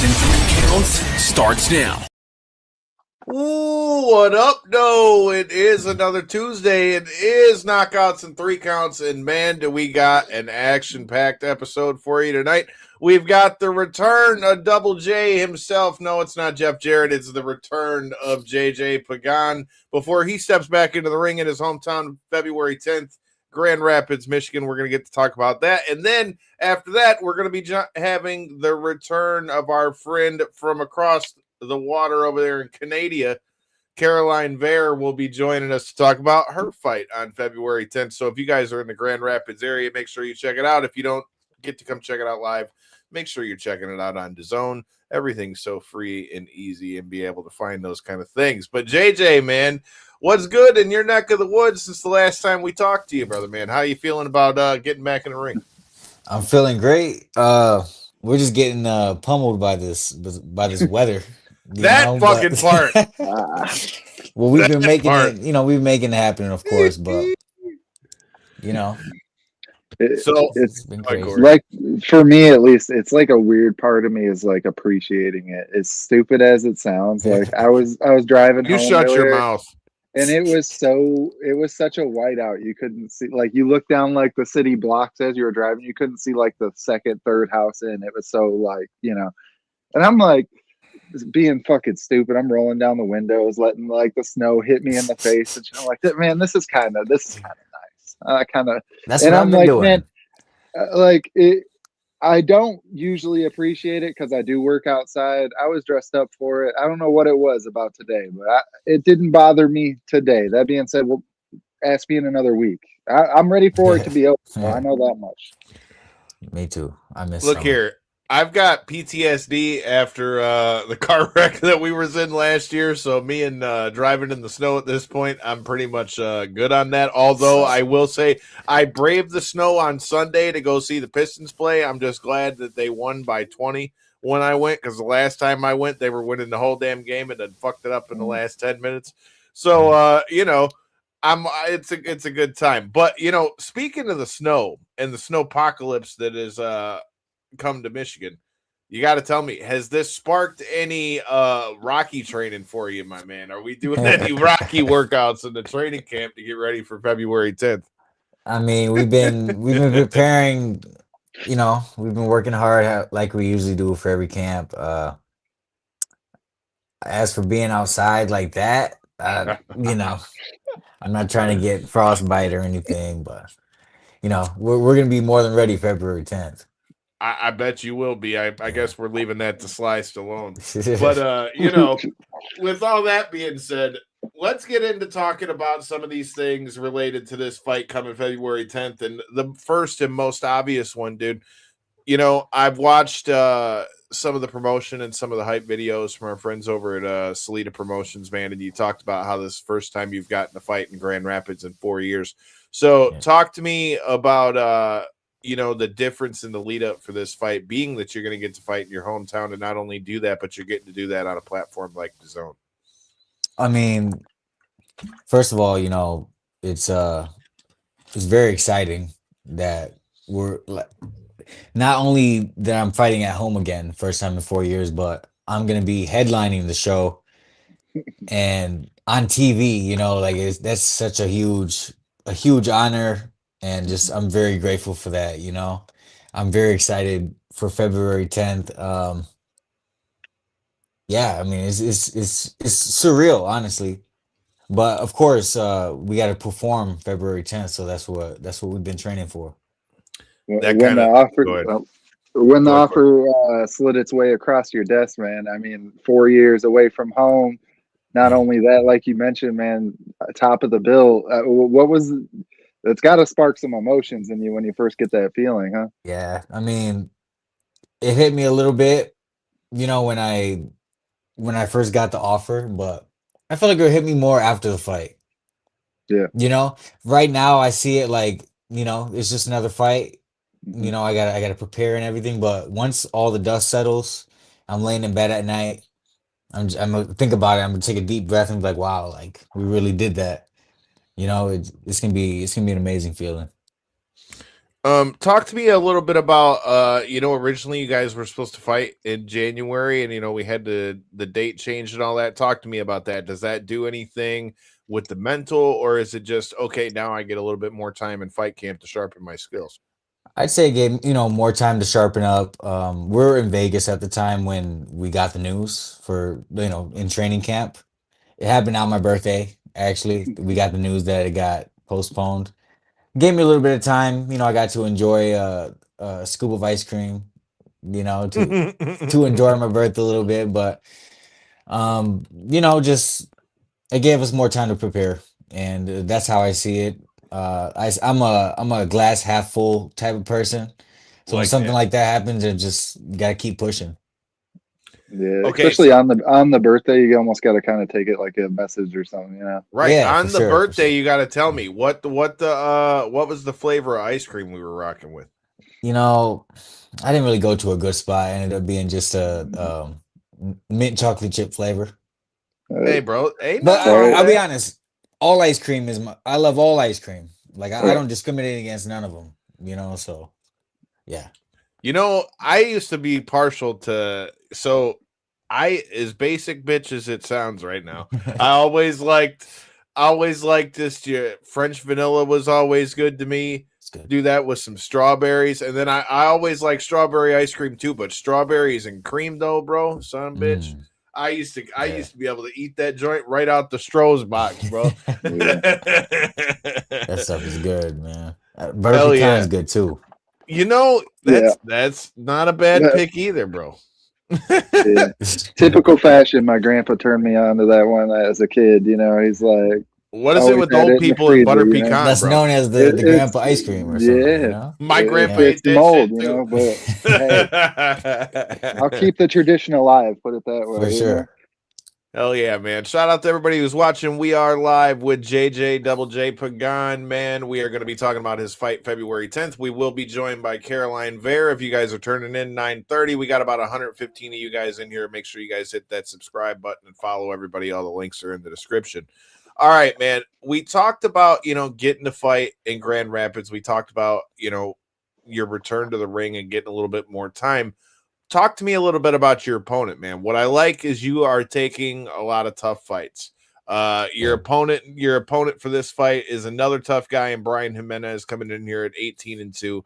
In 3 counts starts now. Ooh, what up, no? It is another Tuesday. It is Knockouts in 3 counts, and man, do we got an action-packed episode for you tonight. We've got the return of Double J himself. No, it's not Jeff Jarrett. It's the return of JJ Pagan before he steps back into the ring in his hometown February 10th, Grand Rapids, Michigan. We're going to get to talk about that. And then after that, we're going to be having the return of our friend from across the water over there in Canada. Caroline Veyre will be joining us to talk about her fight on February 10th. So if you guys are in the Grand Rapids area, make sure you check it out. If you don't get to come check it out live, make sure you're checking it out on DAZN. Everything's so free and easy and be able to find those kind of things. But JJ, man, what's good in your neck of the woods since the last time we talked to you, brother, man? How you feeling about getting back in the ring? I'm feeling great. We're just getting pummeled by this weather. That fucking part. Well, we've been making it, we've been making it happen, of course, but it's been crazy. Like, for me at least, it's like a weird part of me is like appreciating it. As stupid as it sounds, like I was driving You home shut earlier, your mouth. and it was such a whiteout. You couldn't see, like, you look down like the city blocks as you were driving, you couldn't see like the second, third house in. It was so like, and I'm like being fucking stupid. I'm rolling down the windows, letting like the snow hit me in the face, and like that. Man, this is kind of nice. That's and what I'm I've been like, doing. man, like it. I don't usually appreciate it because I do work outside. I was dressed up for it. I don't know what it was about today, but it didn't bother me today. That being said, well, ask me in another week. I'm ready for it to be over. I know that much. Me too. I miss. Look summer. here. I've got PTSD after the car wreck that we was in last year. So me and driving in the snow at this point, I'm pretty much good on that. Although I will say I braved the snow on Sunday to go see the Pistons play. I'm just glad that they won by 20 when I went, because the last time I went, they were winning the whole damn game and then fucked it up in the last 10 minutes. So, it's a good time. But, speaking of the snow and the snowpocalypse that is come to Michigan, you got to tell me, has this sparked any Rocky training for you, my man? Are we doing any Rocky workouts in the training camp to get ready for February 10th? I mean, we've been preparing. We've been working hard like we usually do for every camp. As for being outside like that, I'm not trying to get frostbite or anything, but we're gonna be more than ready February 10th. I bet you will be. I guess we're leaving that to Sly Stallone. But, with all that being said, let's get into talking about some of these things related to this fight coming February 10th. And the first and most obvious one, dude, I've watched some of the promotion and some of the hype videos from our friends over at Salita Promotions, man. And you talked about how this is the first time you've gotten a fight in Grand Rapids in 4 years. So talk to me about, the difference in the lead up for this fight, being that you're going to get to fight in your hometown, and not only do that, but you're getting to do that on a platform like DAZN. I mean, first of all, it's very exciting that we're not only that I'm fighting at home again, first time in 4 years, but I'm going to be headlining the show and on TV, that's such a huge honor. And just, I'm very grateful for that. I'm very excited for February 10th. I mean, it's surreal, honestly. But of course, we got to perform February 10th, so that's what we've been training for. When the offer slid its way across your desk, man. I mean, 4 years away from home. Not only that, like you mentioned, man, top of the bill. What was? It's got to spark some emotions in you when you first get that feeling, huh? Yeah, I mean, it hit me a little bit, when I first got the offer, but I feel like it hit me more after the fight. Yeah. Right now I see it like, it's just another fight. I gotta prepare and everything. But once all the dust settles, I'm laying in bed at night. I'm gonna think about it. I'm gonna take a deep breath and be like, wow, like we really did that. It's gonna be an amazing feeling. Talk to me a little bit about originally you guys were supposed to fight in January, and we had the date changed and all that. Talk to me about that. Does that do anything with the mental, or is it just okay, now I get a little bit more time in fight camp to sharpen my skills? I'd say it gave more time to sharpen up. We were in Vegas at the time when we got the news for in training camp. It happened on my birthday. Actually, we got the news that it got postponed. Gave me a little bit of time. I got to enjoy a scoop of ice cream. To enjoy my birthday a little bit, but just it gave us more time to prepare, and that's how I see it. I'm a glass half full type of person, so when Like something that. like that happens, I just gotta keep pushing. Yeah, Okay, especially so on the birthday, you almost got to kind of take it like a message or something, right Yeah, for on the sure, for birthday, sure. you got to tell me what was the flavor of ice cream we were rocking with? You know, I didn't really go to a good spot. I ended up being just a mint chocolate chip flavor. Hey, bro, ain't But nothing wrong with Sorry. I'll be that. honest, all ice cream is I love all ice cream. Like I Right. don't discriminate against none of them. So yeah. I used to be partial to as basic bitch as it sounds right now. I always liked this. French vanilla was always good to me. It's good. Do that with some strawberries, and then I always like strawberry ice cream too. But strawberries and cream though, bro, son, bitch. Mm, I used yeah. to be able to eat that joint right out the Stroh's box, bro. Yeah. That stuff is good, man. Butter Hell pecan yeah. is good too. Yeah. That's not a bad That- pick either, bro. yeah. Typical fashion. My grandpa turned me on to that one as a kid. He's like What is it always with had old it in the people and freezer. butter pecan, That's bro? known as the It's grandpa ice cream or something, yeah. My It grandpa Yeah. ate fits the that mold, shit too. But hey, I'll keep the tradition alive. Put it that For way. sure. Hell yeah, man. Shout out to everybody who's watching. We are live with JJ Double J Pagan, man. We are going to be talking about his fight February 10th. We will be joined by Caroline Veyre. If you guys are turning in 9:30, we got about 115 of you guys in here. Make sure you guys hit that subscribe button and follow everybody. All the links are in the description. All right, man. We talked about, getting to fight in Grand Rapids. We talked about, your return to the ring and getting a little bit more time. Talk to me a little bit about your opponent, man. What I like is you are taking a lot of tough fights. Your opponent for this fight is another tough guy, and Brian Jimenez coming in here at 18-2.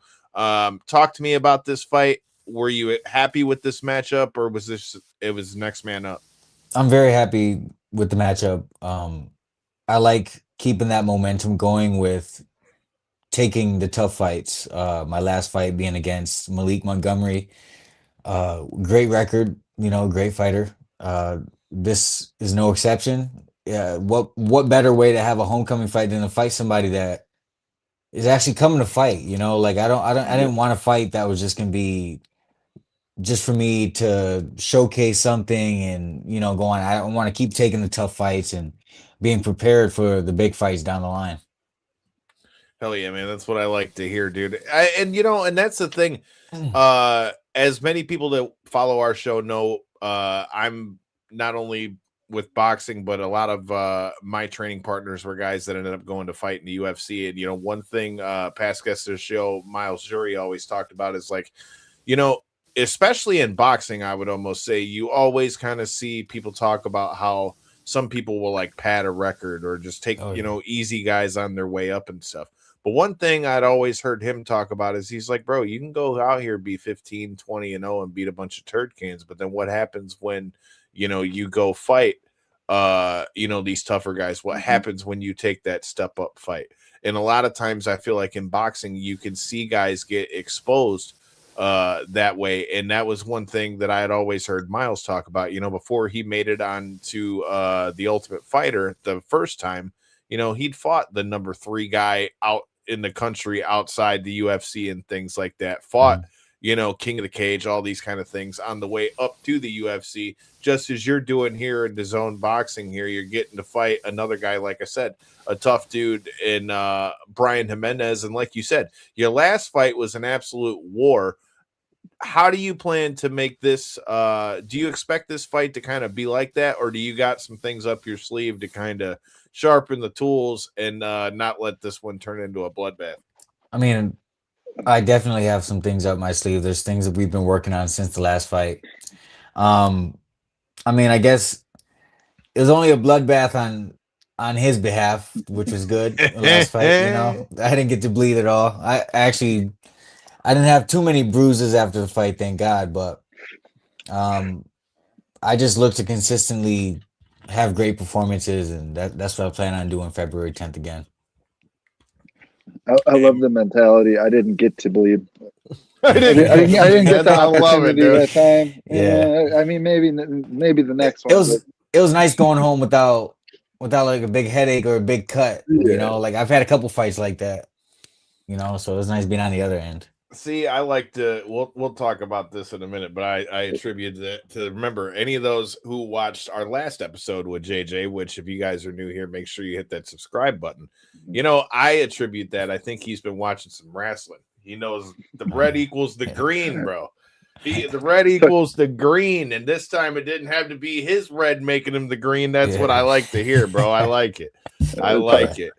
Talk to me about this fight. Were you happy with this matchup, or was it was next man up? I'm very happy with the matchup. I like keeping that momentum going with taking the tough fights. My last fight being against Malik Montgomery. Great record, great fighter. This is no exception. Yeah, what better way to have a homecoming fight than to fight somebody that is actually coming to fight? Like I didn't want to fight that was just gonna be just for me to showcase something and go on. I want to keep taking the tough fights and being prepared for the big fights down the line. Hell yeah, man. That's what I like to hear, dude. And that's the thing. As many people that follow our show know, I'm not only with boxing, but a lot of my training partners were guys that ended up going to fight in the UFC. And, one thing past guest of the show, Miles Jury, always talked about is like, especially in boxing, I would almost say you always kind of see people talk about how some people will like pad a record or just take, easy guys on their way up and stuff. But one thing I'd always heard him talk about is he's like, bro, you can go out here, be 15, 20-0 and beat a bunch of turd cans. But then what happens when, you go fight, these tougher guys? What happens when you take that step up fight? And a lot of times I feel like in boxing, you can see guys get exposed that way. And that was one thing that I had always heard Miles talk about, before he made it on to the Ultimate Fighter the first time. He'd fought the number 3 guy out in the country outside the UFC and things like that. Fought, King of the Cage, all these kind of things on the way up to the UFC. Just as you're doing here in the zone boxing here, you're getting to fight another guy, like I said, a tough dude in Brian Jimenez. And like you said, your last fight was an absolute war. How do you plan to make this? Do you expect this fight to kind of be like that, or do you got some things up your sleeve to kind of sharpen the tools and not let this one turn into a bloodbath? I mean, I definitely have some things up my sleeve. There's things that we've been working on since the last fight. Um, I mean, I guess it was only a bloodbath on his behalf, which was good. The last fight, I didn't get to bleed at all. I didn't have too many bruises after the fight, thank God. But um, I just look to consistently have great performances, and that's what I plan on doing February 10th again. I love the mentality. I didn't get to bleed. I I didn't get the I love it, opportunity dude. that time. Yeah. I mean, maybe the next It one. was it was nice going home without like a big headache or a big cut. Yeah. Like I've had a couple fights like that. So it was nice being on the other end. See, I like to. We'll talk about this in a minute, but I attribute that to remember any of those who watched our last episode with JJ. Which, if you guys are new here, make sure you hit that subscribe button. I attribute that. I think he's been watching some wrestling. He knows the red equals the green, bro. The red equals the green, and this time it didn't have to be his red making him the green. That's what I like to hear, bro. I like it. I like it.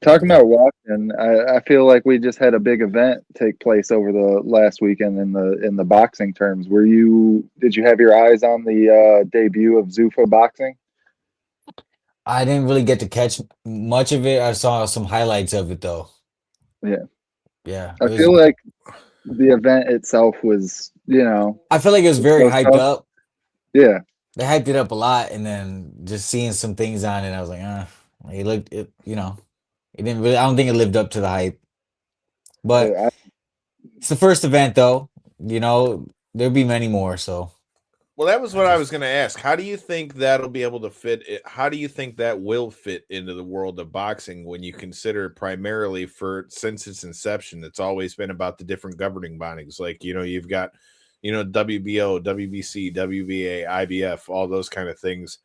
Talking about watching, I feel like we just had a big event take place over the last weekend in the boxing terms. Did you have your eyes on the debut of Zuffa boxing? I didn't really get to catch much of it. I saw some highlights of it though. Yeah. I feel like the event itself was, I feel like it was very hyped up. Yeah. They hyped it up a lot, and then just seeing some things on it, I was like, it didn't really. I don't think it lived up to the hype. But it's the first event, though. There'll be many more. So, well, that was what I was going to ask. How do you think that'll be able to fit? How do you think that will fit into the world of boxing when you consider primarily since its inception, it's always been about the different governing bodies. Like, you've got, WBO, WBC, WBA, IBF, all those kind of things.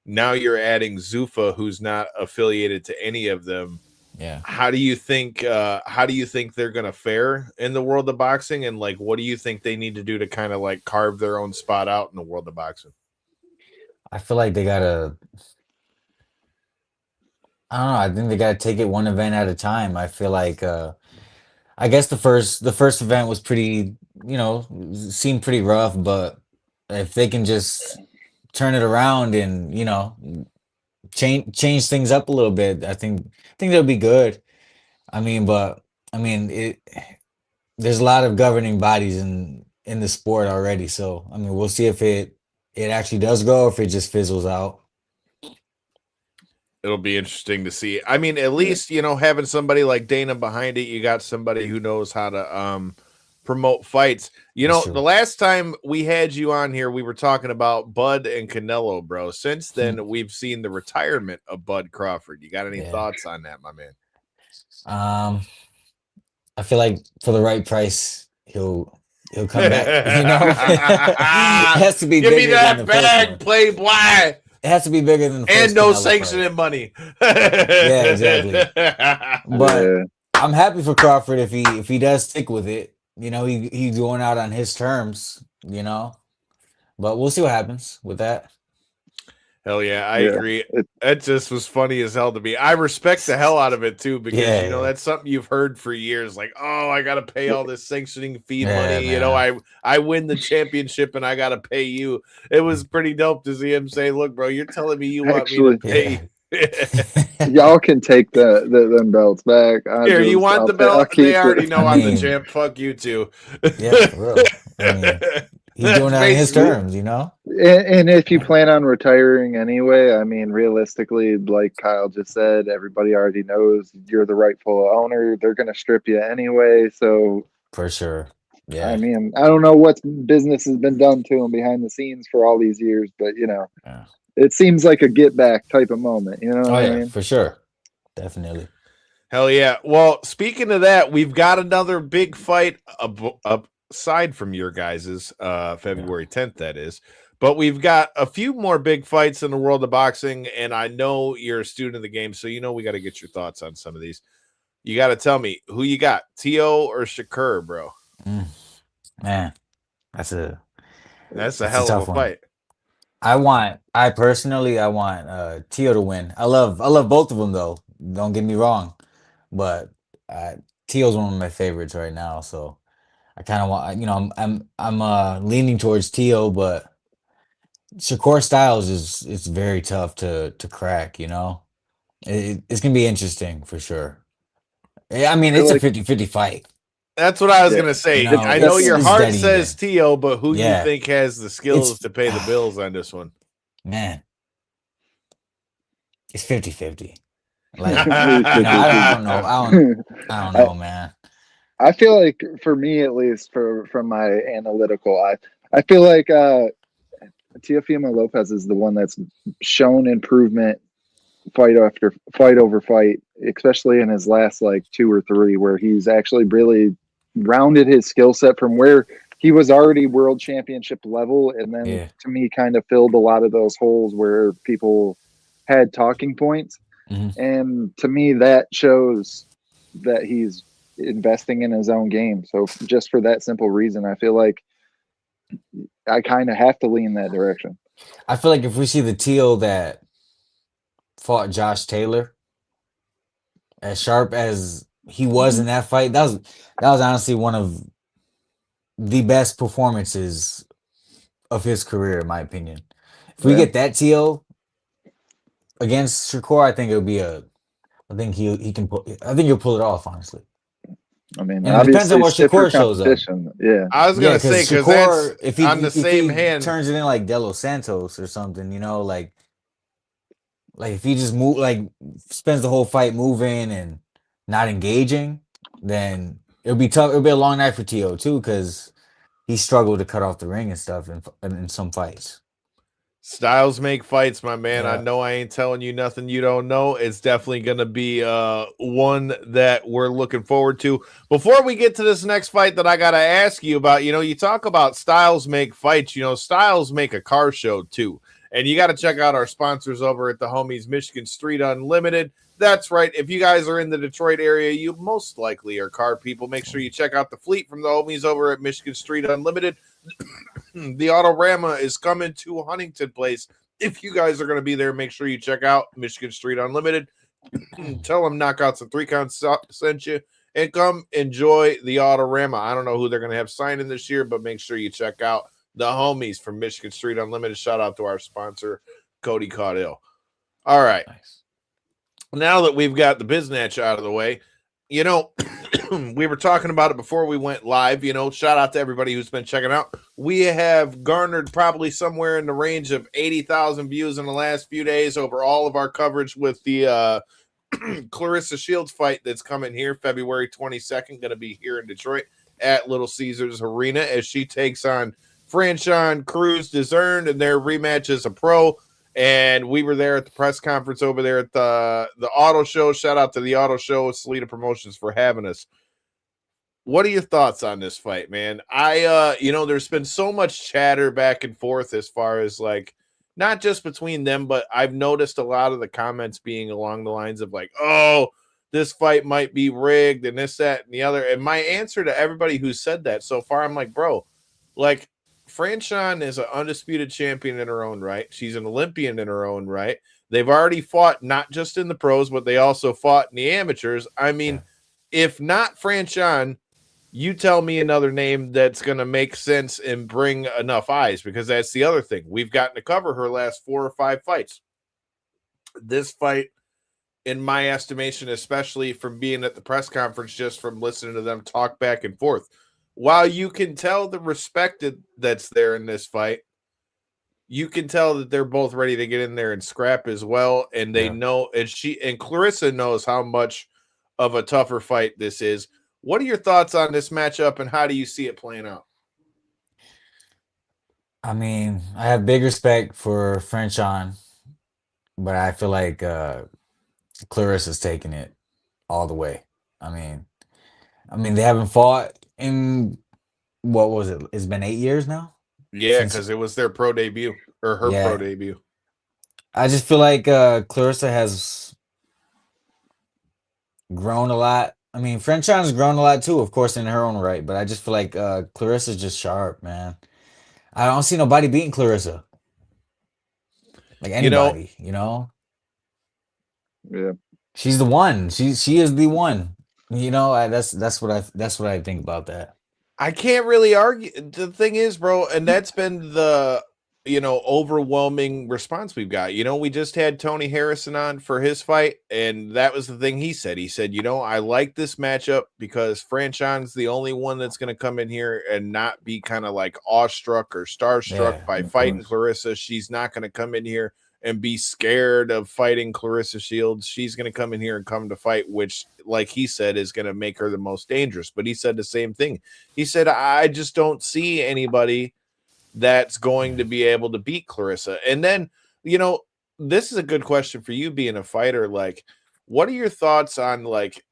Now you're adding Zuffa, who's not affiliated to any of them. Yeah. How do you think they're gonna fare in the world of boxing, and like what do you think they need to do to kind of like carve their own spot out in the world of boxing? I feel like they gotta, I don't know, I think they gotta take it one event at a time. I feel like I guess the first event was pretty, seemed pretty rough, but if they can just turn it around and, change things up a little bit, I think that'll be good. There's a lot of governing bodies in the sport already, so we'll see if it actually does go, or if it just fizzles out. It'll be interesting to see. At least having somebody like Dana behind it, you got somebody who knows how to promote fights. Sure. The last time we had you on here, we were talking about Bud and Canelo, bro. Since then, we've seen the retirement of Bud Crawford. You got any thoughts on that, my man? I feel like for the right price, he'll come back. It has to be Give me bigger that than the first bag, one. Playboy. It has to be bigger than the first And no Canelo sanctioning fight. money. Yeah, exactly. But Yeah. I'm happy for Crawford if he does stick with it. He's going out on his terms. But we'll see what happens with that. Hell yeah, I agree. That just was funny as hell to me. I respect the hell out of it too, because that's something you've heard for years. Like, oh, I gotta pay all this sanctioning fee money. Man. I win the championship and I gotta pay you. It was pretty dope to see him say, "Look, bro, you're telling me you want me to pay." Y'all can take them belts back. Here, you want the belt? They already know I'm the champ. Fuck you too. Yeah, for real. He's doing it on his terms, And if you plan on retiring anyway, realistically, like Kyle just said, everybody already knows you're the rightful owner. They're going to strip you anyway. So for sure. Yeah. I don't know what business has been done to him behind the scenes for all these years, but it seems like a get back type of moment. What I mean? For sure. Definitely. Hell yeah. Well, speaking of that, we've got another big fight aside from your guys's February 10th, that is. But we've got a few more big fights in the world of boxing, and I know you're a student of the game, so we got to get your thoughts on some of these. You got to tell me who you got, T.O. or Shakur, bro. Man, that's a hell of a fight. I personally want T.O. to win. I love both of them though. Don't get me wrong, but Teal's one of my favorites right now, so I kind of want, I'm leaning towards Teal, but Shakur Styles is it's very tough to crack, you know. It's gonna be interesting for sure. I I mean, feel it's a like 50-50 fight. That's what I was yeah, gonna say. You know, I know your it's heart dead says even. Tio, but who do you Yeah, think has the skills it's to pay the bills on this one? man, it's 50-50. Like, I don't know. I don't I, know, man. I feel like for me at least, from my analytical eye, I feel like Teofimo Lopez is the one that's shown improvement fight after fight over fight, especially in his last like 2 or 3, where he's actually really rounded his skill set from where he was already world championship level, and then Yeah. to me kind of filled a lot of those holes where people had talking points. hmm And to me, that shows that he's investing in his own game. So just for that simple reason, I feel like I kind of have to lean that direction. I feel like if we see the Teal that fought Josh Taylor, as sharp as he was in that fight, that was honestly one of the best performances of his career, in my opinion. If we Yeah. get that Teal against Shakur, I think it'll be a. I think he can pull. I think he'll pull it off, honestly. I mean, And it depends on obviously what stiffer Shakur shows up. competition. Yeah. I was Yeah, gonna because say because that's Shakur, if on the same he hand. turns it in like De Los Santos or something, like if he just move like spends the whole fight moving and not engaging, then it'll be tough. It'll be a long night for To too, because he struggled to cut off the ring and stuff in some fights. Styles make fights, my man. I Yeah. know I ain't telling you nothing you don't know. It's definitely going to be one that we're looking forward to. Before we get to this next fight that I got to ask you about, you talk about Styles make fights. Styles make a car show too. And you got to check out our sponsors over at the homies Michigan Street Unlimited. That's right. If you guys are in the Detroit area, you most likely are car people. Make sure you check out the fleet from the homies over at Michigan Street Unlimited. The Autorama is coming to Huntington Place. If you guys are going to be there, make sure you check out Michigan Street Unlimited. Tell them Knockouts and 3 Counts sent you, and come enjoy the Autorama. I don't know who they're going to have signing this year, but make sure you check out the homies from Michigan Street Unlimited. Shout out to our sponsor, Cody Caudill. All right. Nice. Now that we've got the biznatch out of the way, we were talking about it before we went live. Shout out to everybody who's been checking out. We have garnered probably somewhere in the range of 80,000 views in the last few days over all of our coverage with the Clarissa Shields fight that's coming here February 22nd, going to be here in Detroit at Little Caesars Arena as she takes on Franchon Cruz Discern in their rematch as a pro. And we were there at the press conference over there at the auto show. Shout out to the auto show, Salita Promotions, for having us. What are your thoughts on this fight, man? There's been so much chatter back and forth as far as like, not just between them, but I've noticed a lot of the comments being along the lines of like, oh, this fight might be rigged and this, that, and the other. And my answer to everybody who said that so far, I'm like, bro, like, Franchon is an undisputed champion in her own right. She's an Olympian in her own right. They've already fought not just in the pros, but they also fought in the amateurs. I mean, if not Franchon, you tell me another name that's going to make sense and bring enough eyes, because that's the other thing. We've gotten to cover her last 4 or 5 fights. This fight, in my estimation, especially from being at the press conference, just from listening to them talk back and forth, while you can tell the respect that's there in this fight, you can tell that they're both ready to get in there and scrap as well. And they know, and Clarissa knows how much of a tougher fight this is. What are your thoughts on this matchup, and how do you see it playing out? I mean, I have big respect for Franchon, but I feel like Clarissa's taking it all the way. I mean, they haven't fought in what was it? It's been 8 years now. Yeah, because it was their pro debut or her pro debut. I just feel like Clarissa has grown a lot. I mean, Franchon's grown a lot too, of course, in her own right. But I just feel like Clarissa's just sharp, man. I don't see nobody beating Clarissa. Like anybody, Yeah. She's the one. She is the one. That's what I think about that. I can't really argue. The thing is, bro, and that's been the overwhelming response we've got. We just had Tony Harrison on for his fight, and that was the thing he said. He said, I like this matchup because Franchon's the only one that's going to come in here and not be kind of like awestruck or starstruck Yeah, by of fighting course. Clarissa. She's not going to come in here and be scared of fighting Clarissa Shields. She's going to come in here and come to fight, which, like he said, is going to make her the most dangerous. But he said the same thing. He said, I just don't see anybody that's going to be able to beat Clarissa. And then, this is a good question for you being a fighter. Like, what are your thoughts on like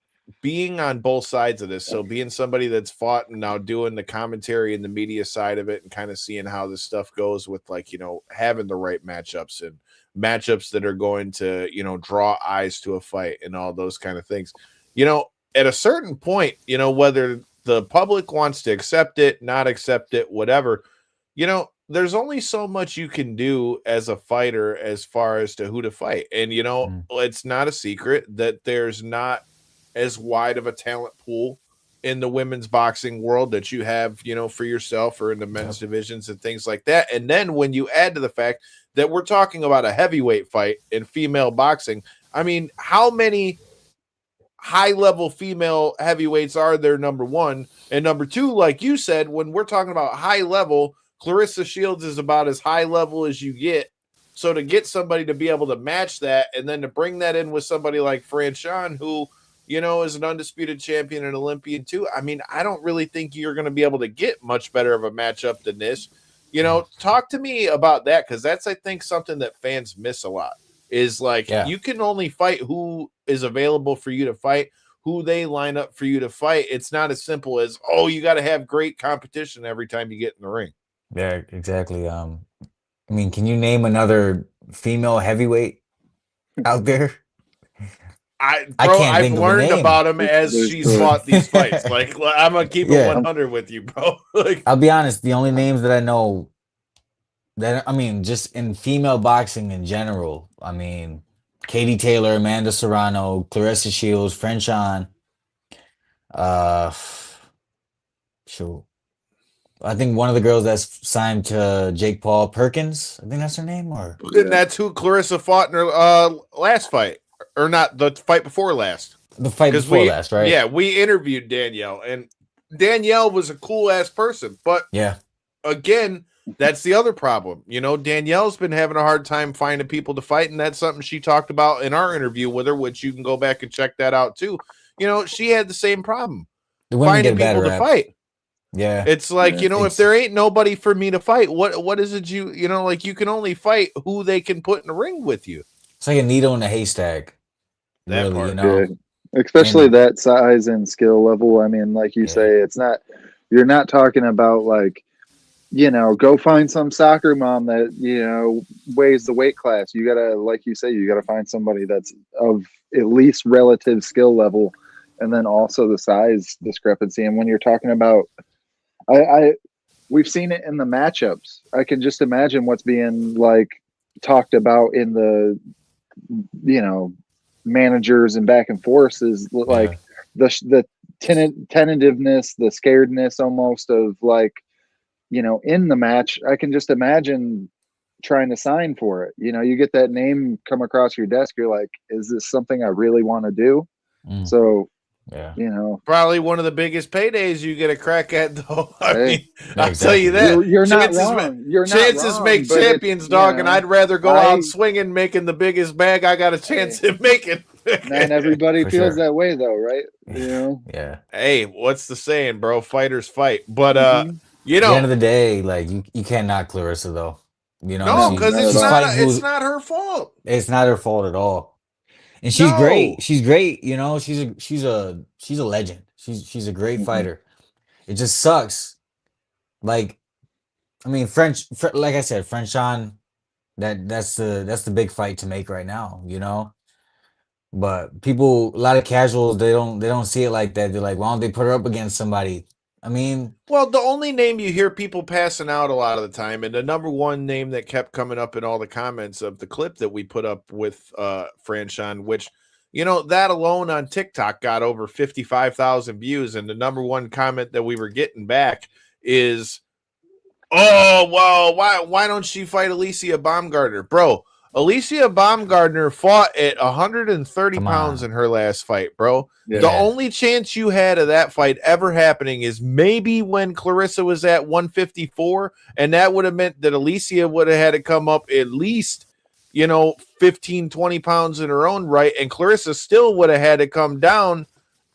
being on both sides of this? So being somebody that's fought and now doing the commentary and the media side of it and kind of seeing how this stuff goes with like, having the right matchups and matchups that are going to, draw eyes to a fight and all those kind of things. At a certain point, whether the public wants to accept it, not accept it, whatever, there's only so much you can do as a fighter as far as to who to fight. And, it's not a secret that there's not as wide of a talent pool in the women's boxing world that you have, for yourself or in the men's divisions and things like that. And then when you add to the fact that we're talking about a heavyweight fight in female boxing, I mean, how many high-level female heavyweights are there, number one? And number two, like you said, when we're talking about high-level, Clarissa Shields is about as high level as you get. So to get somebody to be able to match that and then to bring that in with somebody like Franchon, who, is an undisputed champion and Olympian too. I mean, I don't really think you're going to be able to get much better of a matchup than this. Talk to me about that, because that's, I think, something that fans miss a lot is like, you can only fight who is available for you to fight, who they line up for you to fight. It's not as simple as, you got to have great competition every time you get in the ring. Yeah, exactly. I mean, can you name another female heavyweight out there? I've think of a learned name. about him as she's fought these fights. Like, I'm gonna keep it 100 with you, bro. Like, I'll be honest. The only names that I know just in female boxing in general, Katie Taylor, Amanda Serrano, Clarissa Shields, Franchon. Shoot. I think one of the girls that's signed to Jake Paul, Perkins. I think that's her name. And that's who Clarissa fought in her last fight, or not the fight before last. The fight before last, right? Yeah, we interviewed Danielle, and Danielle was a cool ass person, but again, that's the other problem. Danielle's been having a hard time finding people to fight, and that's something she talked about in our interview with her, which you can go back and check that out too. She had the same problem finding people to fight. Yeah, it's like, if there ain't nobody for me to fight, what is it you can only fight who they can put in the ring with you. It's like a needle in a haystack. That really, part. Especially that size and skill level. I mean, like you say, you're not talking about like, go find some soccer mom that, weighs the weight class. You gotta, like you say, you gotta find somebody that's of at least relative skill level, and then also the size discrepancy. And when you're talking about, we've seen it in the matchups. I can just imagine what's being like talked about in the, managers and back and forth is like the tentativeness, the scaredness almost of like, in the match. I can just imagine trying to sign for it. You get that name come across your desk. You're like, is this something I really want to do? So, probably one of the biggest paydays you get a crack at, though. I'll tell you that. You're not wrong. Chances make champions, dog, and I'd rather go out swinging, making the biggest bag I got a chance at making. Man, everybody feels that way, though, right? Yeah. Hey, what's the saying, bro? Fighters fight. But at the end of the day, like you can't knock Clarissa though. No, because it's not her fault. It's not her fault at all. And she's great. She's great. She's a legend. She's a great fighter. It just sucks. Like, like I said, Franchon, that's the big fight to make right now. But people, a lot of casuals, they don't see it like that. They're like, why don't they put her up against somebody? Well, the only name you hear people passing out a lot of the time, and the number one name that kept coming up in all the comments of the clip that we put up with Franchon, which You know, that alone on TikTok got over 55,000 views. And the number one comment that we were getting back is, oh, well, why don't she fight Alicia Baumgartner? Bro, Alicia Baumgartner fought at 130 Come pounds on. in her last fight, bro. Yeah. The only chance you had of that fight ever happening is maybe when Clarissa was at 154, and that would have meant that Alicia would have had to come up at least, 15, 20 pounds in her own right, and Clarissa still would have had to come down,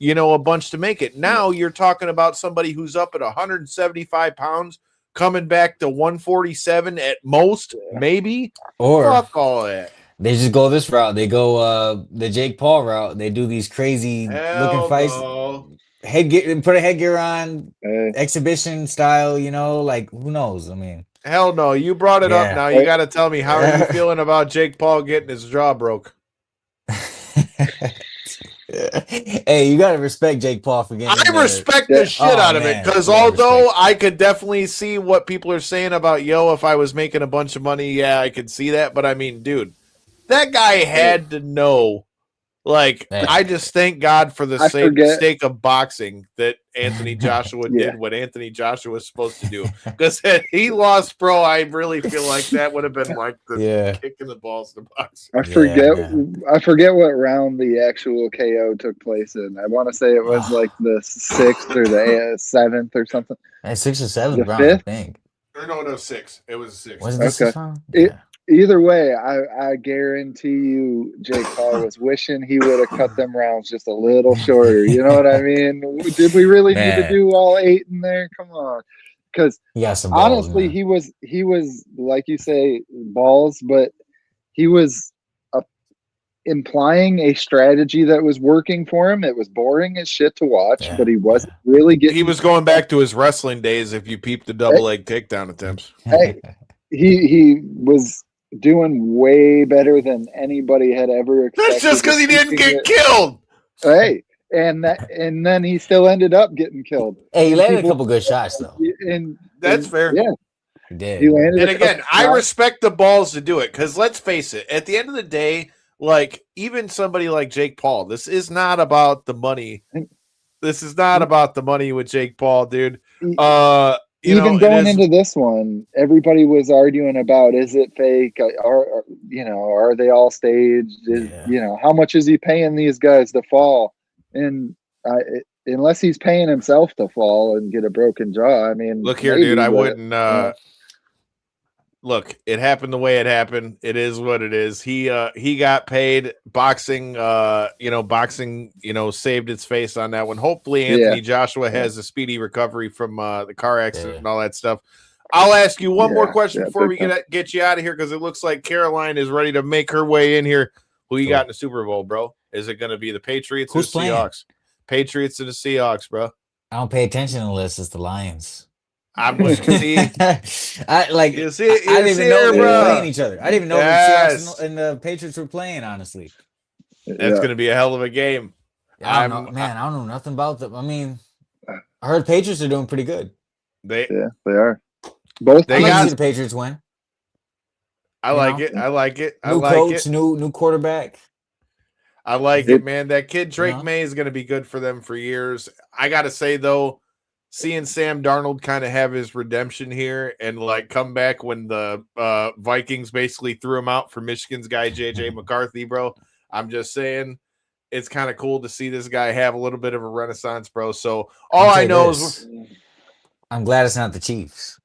a bunch to make it. Now you're talking about somebody who's up at 175 pounds, coming back to 147 at most, maybe. Or fuck all that. they just go this route. They go the Jake Paul route. They do these crazy looking fights. No. Put a headgear on, Hey. exhibition style. Like who knows? I mean, Hell no. You brought it up Yeah. now. You got to tell me, how are you feeling about Jake Paul getting his jaw broke? hey, you gotta respect Jake Paul for getting. I respect the shit Oh, out of it, man. because Yeah, although respect. I could definitely see what people are saying about, if I was making a bunch of money, yeah, I could see that. But I mean, dude, that guy had to know. Like, Yeah. I just thank God for the I forget- sake of boxing that Anthony Joshua Yeah. did what Anthony Joshua was supposed to do. Because had he lost, bro, I really feel like that would have been like the Yeah. kick in the balls to box. I forget what round the actual KO took place in. I want to say it was like the 6th or the 7th or something. Hey, 6 or 7 The round, I 5th? think. No, 6. It was 6. Was it the 6th round? It- Yeah. Either way, I guarantee you Jake Paul was wishing he would have cut them rounds just a little shorter. You know what I mean? Did we really need to Man. do all 8 in there? Come on. Because He got some balls, honestly, man. he was like you say, balls, but he was implying a strategy that was working for him. It was boring as shit to watch, Yeah, but he wasn't really getting. He was going back to his wrestling days if you peep the double leg takedown attempts. Hey. He was doing way better than anybody had ever expected. That's just because he didn't get killed. Hey, and then he still ended up getting killed. Hey, he And landed a people- couple good shots though. And That's fair. Yeah, He did. he landed. And a again, couple I shots. respect the balls to do it, because let's face it, at the end of the day, like, even somebody like Jake Paul, this is not about the money. This is not about the money with Jake Paul, dude. Even going into this one, everybody was arguing about, is it fake? Are they all staged? How much is he paying these guys to fall? And unless he's paying himself to fall and get a broken jaw, I mean, look here, maybe, dude. I but, wouldn't. Look, it happened the way it happened. It is what it is. He got paid. Boxing, boxing, saved its face on that one. Hopefully, Anthony Joshua has a speedy recovery from the car accident and all that stuff. I'll ask you one more question before we get you out of here, because it looks like Caroline is ready to make her way in here. Who you got in the Super Bowl, bro? Is it going to be the Patriots or the Seahawks? Patriots or the Seahawks, bro? I don't pay attention unless it's the Lions. I'm going to see. I didn't even know they were playing each other. I didn't even know the Seahawks and the Patriots were playing. Honestly, that's going to be a hell of a game. I don't know nothing about them. I mean, I heard Patriots are doing pretty good. They are. Both. I'd like to see the Patriots win. I like it. I like it. New coach, new quarterback. I like it, man. That kid Drake May is going to be good for them for years. I got to say though, seeing Sam Darnold kind of have his redemption here and like come back when the Vikings basically threw him out for Michigan's guy JJ McCarthy, bro. I'm just saying, it's kind of cool to see this guy have a little bit of a renaissance, bro. So all I know is, I'm glad it's not the Chiefs.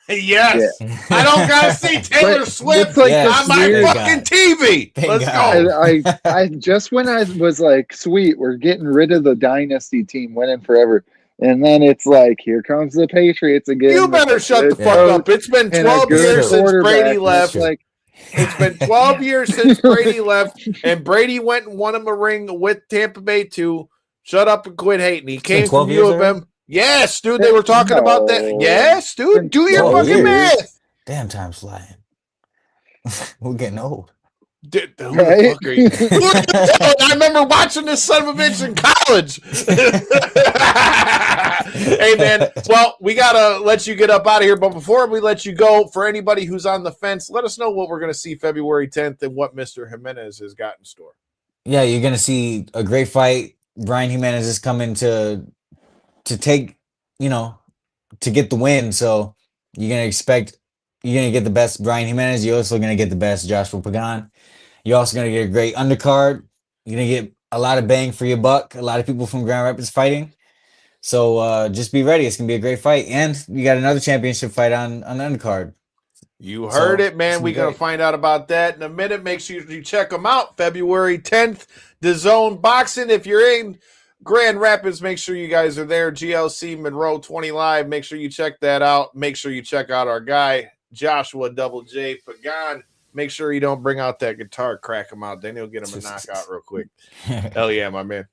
Yes, I don't gotta see Taylor Swift on my fucking TV. Let's go. I just when I was like, sweet, we're getting rid of the dynasty team, winning forever. And then it's like, here comes the Patriots again. You better shut the fuck up. It's been 12 years since Brady left. It's been 12 years since Brady left, and Brady went and won him a ring with Tampa Bay too. Shut up and quit hating. He came from U of M. Yes, dude. They were talking about that. Yes, dude. Do your fucking math. Damn, time's flying. We're getting old. Dude, who the fuck are you? I remember watching this son of a bitch in college. Hey, man. Well, we got to let you get up out of here. But before we let you go, for anybody who's on the fence, let us know what we're going to see February 10th and what Mr. Jimenez has got in store. yeah, you're gonna see a great fight. Brian Jimenez is coming to take, you know, to get the win. So you're gonna get the best Brian Jimenez. You're also gonna get the best Joshua Pagan. You're also gonna get a great undercard. You're gonna get a lot of bang for your buck. A lot of people from Grand Rapids fighting. So just be ready. It's gonna be a great fight, and you got another championship fight on the undercard. You heard So it, man. We're going to find out about that in a minute. Make sure you check them out. February 10th, The Zone Boxing. If you're in Grand Rapids, make sure you guys are there. GLC Monroe 20 Live. Make sure you check that out. Make sure you check out our guy, Joshua Double J Pagan. Make sure you don't bring out that guitar, crack him out. Then he'll get him a knockout real quick. Hell yeah, my man.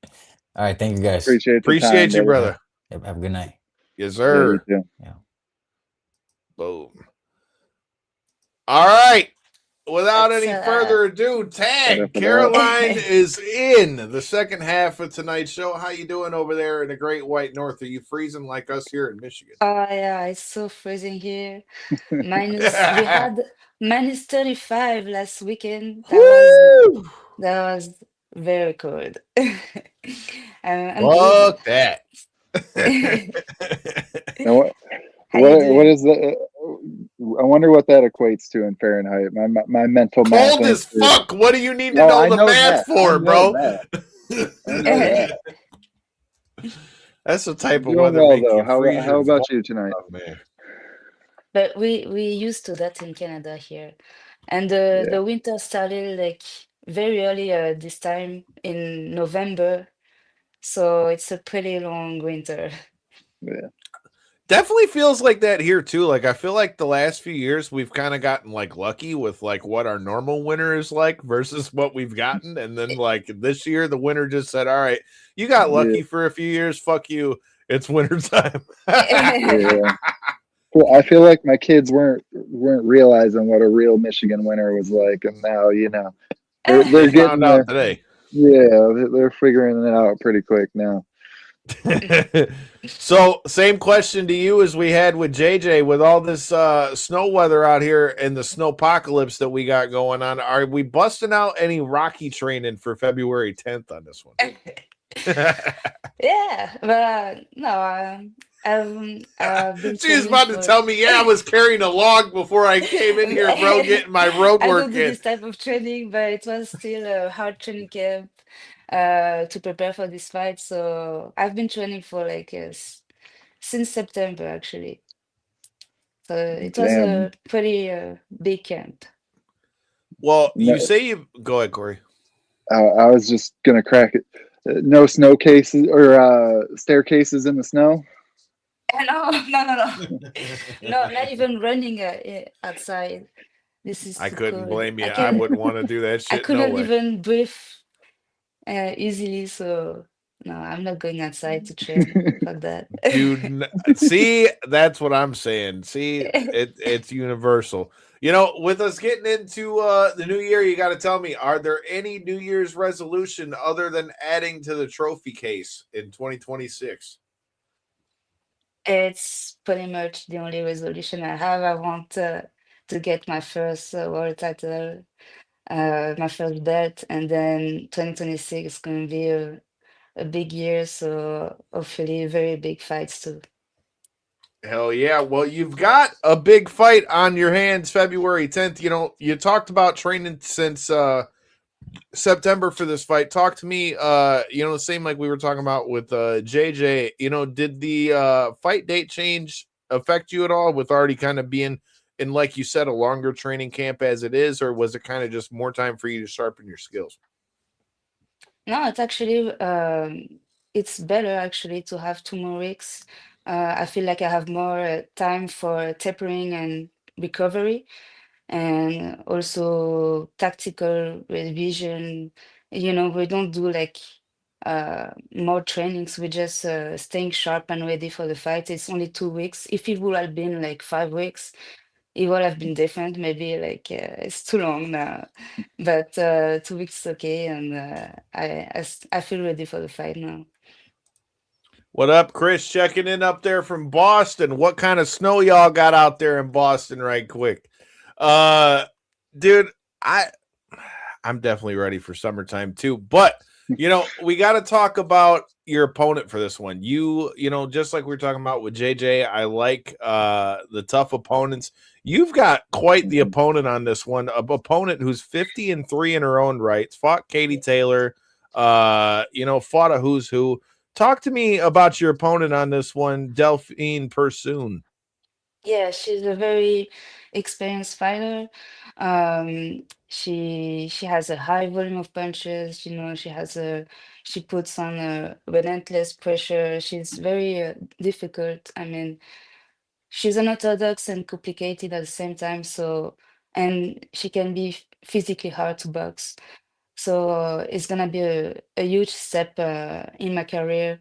All right, thank you guys. Appreciate you, brother. Yep, have a good night. Yes, sir. Yeah, you too. Yeah. Boom. All right. Without any further ado, tag. Caroline is in the second half of tonight's show. How you doing over there in the Great White North? Are you freezing like us here in Michigan? Oh yeah, it's so freezing here. We had minus 35 last weekend. Woo! That was very cold. I'm Fuck that. And what is the? I wonder what that equates to in Fahrenheit. My mental math. Cold as fuck. What do you need to know the math for, bro? That's the type of weather. Well, though. How about you tonight? Oh, man. But we used to that in Canada here, and the winter started like very early this time in November, so it's a pretty long winter. Yeah. Definitely feels like that here too. Like I feel like the last few years we've kind of gotten like lucky with like what our normal winter is like versus what we've gotten, and then like this year the winter just said, "All right, you got lucky for a few years. Fuck you. It's winter time." Yeah. Well, I feel like my kids weren't realizing what a real Michigan winter was like, and now they're getting out today. Yeah, they're figuring it out pretty quick now. So same question to you as we had with JJ. With all this snow weather out here and the snowpocalypse that we got going on, are we busting out any Rocky training for February 10th on this one? Yeah, but no, I've been She was about to tell me, I was carrying a log before I came in here, bro, getting my road I work don't do in. this type of training, but it was still a hard training camp to prepare for this fight. So I've been training for like since September actually. So it was a pretty big camp. Well, you say you go ahead, Corey. I was just gonna crack it. No snow cases or staircases in the snow. No, not even running outside. This is I too couldn't cold. blame you. I wouldn't want to do that shit. I couldn't no way. even breathe easily, so no, I'm not going outside to train. Fuck that. Dude, see, that's what I'm saying. See, it's universal. You know, with us getting into the new year, you got to tell me, are there any New Year's resolution other than adding to the trophy case in 2026? It's pretty much the only resolution I have. I want to get my first world title, my first belt, and then 2026 is going to be a big year, so hopefully very big fights too. Hell yeah. Well, you've got a big fight on your hands February 10th. You know, you talked about training since September for this fight. Talk to me, the same like we were talking about with JJ. You know, did the fight date change affect you at all with already kind of being in, like you said, a longer training camp as it is, or was it kind of just more time for you to sharpen your skills? No, it's actually it's better actually to have 2 more weeks. I feel like I have more time for tapering and recovery, and also tactical revision. We don't do like more trainings. We just staying sharp and ready for the fight. It's only 2 weeks. If it would have been like 5 weeks, it would have been different. Maybe like it's too long now, but 2 weeks is okay, and I feel ready for the fight now. What up, Chris? Checking in up there from Boston. What kind of snow y'all got out there in Boston, right quick? Dude, I'm definitely ready for summertime too. But we got to talk about your opponent for this one. Just like we were talking about with JJ, I like the tough opponents. You've got quite the Mhm. opponent on this one. An opponent who's 50-3 in her own rights. Fought Katie Taylor. Fought a who's who. Talk to me about your opponent on this one, Delphine Pursoon. Yeah, she's a very experienced fighter. She has a high volume of punches. She puts on a relentless pressure. She's very difficult. I mean, she's unorthodox and complicated at the same time. And she can be physically hard to box. So it's gonna be a huge step in my career,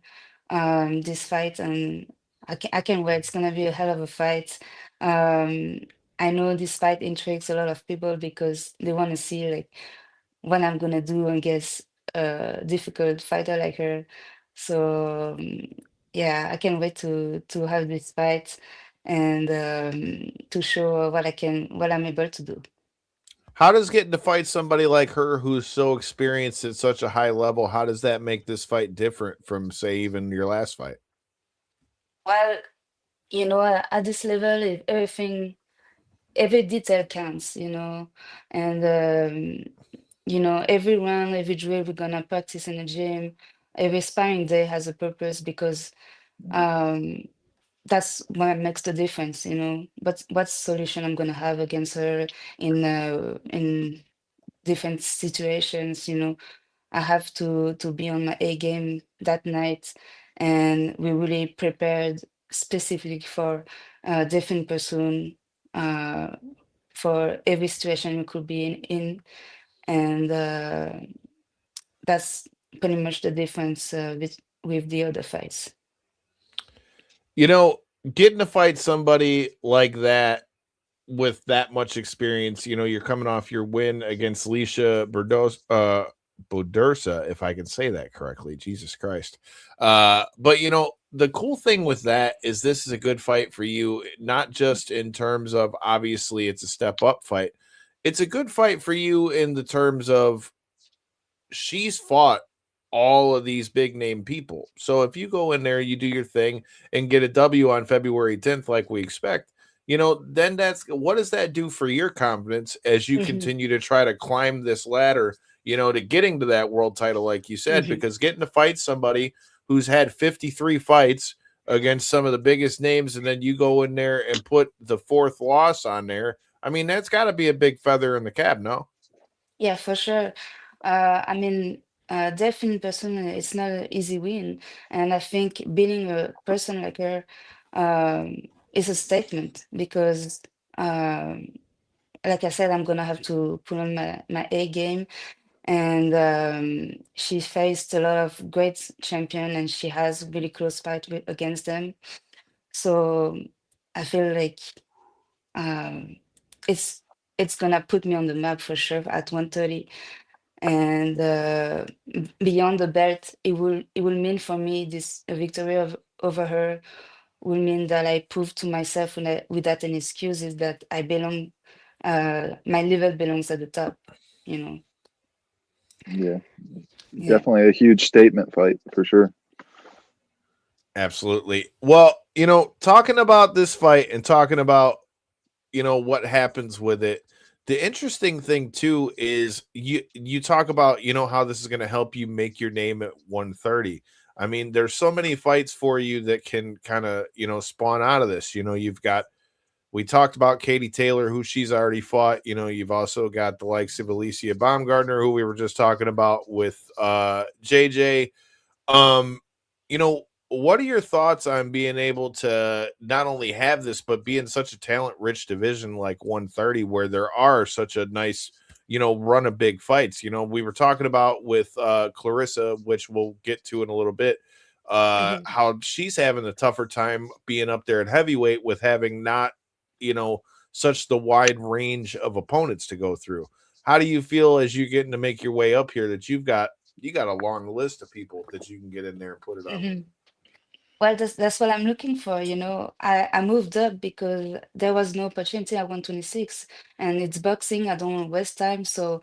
this fight, and I can't wait. It's gonna be a hell of a fight. Um, I know this fight intrigues a lot of people because they want to see like what I'm gonna do against a difficult fighter like her. So yeah, I can't wait to have this fight and to show what I'm able to do. How does getting to fight somebody like her who's so experienced at such a high level, how does that make this fight different from, say, even your last fight? Well, at this level, every detail counts, and every round, every drill we're gonna practice in the gym, every sparring day has a purpose because um, that's what makes the difference, But what solution I'm gonna have against her in different situations, I have to be on my A game that night, and we really prepared specifically for a different person uh, for every situation we could be in and that's pretty much the difference with the other fights. You know, Getting to fight somebody like that with that much experience, you're coming off your win against Leisha Bodersa, if I can say that correctly. Jesus Christ. But the cool thing with that is this is a good fight for you, not just in terms of obviously it's a step up fight. It's a good fight for you in the terms of she's fought all of these big name people. So if you go in there, you do your thing and get a W on February 10th, like we expect, then that's what does that do for your confidence as you Hmm. continue to try to climb this ladder, to getting to that world title, like you said, Hmm. because getting to fight somebody who's had 53 fights against some of the biggest names, and then you go in there and put the fourth loss on there. I mean, that's got to be a big feather in the cap, no? Yeah, for sure. I mean, definitely person, it's not an easy win, and I think beating a person like her um, is a statement because like I said, I'm gonna have to put on my A game. And she faced a lot of great champion, and she has really close fight against them. So I feel like um, it's it's gonna put me on the map for sure at 130. And beyond the belt, it will mean for me this a victory over her will mean that I prove to myself without any excuses that I belong, my level belongs at the top, you know. Yeah, Yeah. definitely a huge statement fight for sure. Absolutely. Well, talking about this fight and talking about, what happens with it. The interesting thing too is you talk about, how this is going to help you make your name at 130. I mean, there's so many fights for you that can kind of, spawn out of this. You've got we talked about Katie Taylor, who she's already fought. You've also got the likes of Alicia Baumgartner, who we were just talking about with JJ. Um, what are your thoughts on being able to not only have this, but be in such a talent rich division like 130, where there are such a nice, run of big fights? We were talking about with Clarissa, which we'll get to in a little bit, Mhm. how she's having a tougher time being up there at heavyweight with having not, you know, such the wide range of opponents to go through. How do you feel as you're getting to make your way up here that you got a long list of people that you can get in there and put it up? Mhm. Well, that's what I'm looking for. I moved up because there was no opportunity at 126, and it's boxing. I don't want to waste time, so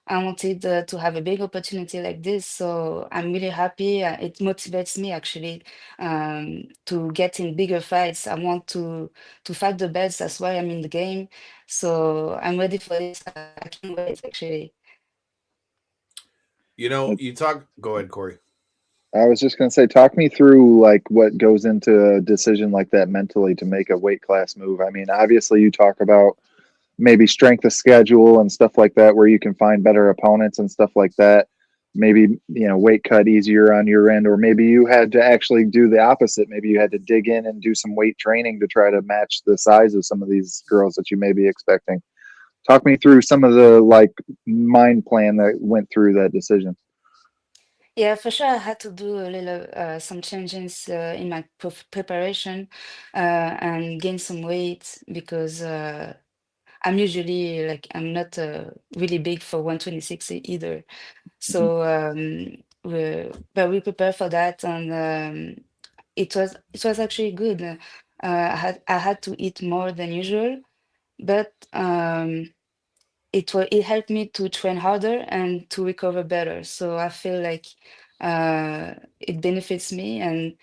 I wanted to have a big opportunity like this, so I'm really happy. It motivates me actually to get in bigger fights. I want to fight the best. That's why I'm in the game. So I'm ready for this. I can't wait actually. You know, you talk. Go ahead, Corey. I was just going to say, talk me through like what goes into a decision like that mentally to make a weight class move. I mean, obviously you talk about maybe strength of schedule and stuff like that, where you can find better opponents and stuff like that. Maybe, weight cut easier on your end, or maybe you had to actually do the opposite. Maybe you had to dig in and do some weight training to try to match the size of some of these girls that you may be expecting. Talk me through some of the like mind plan that went through that decision. Yeah, for sure. I had to do a little some changes in my preparation and gain some weight because I'm usually like I'm not really big for 126 either. Mhm. So but we prepare for that, and it was actually good. I had to eat more than usual, but it helped me to train harder and to recover better. So I feel like it benefits me, and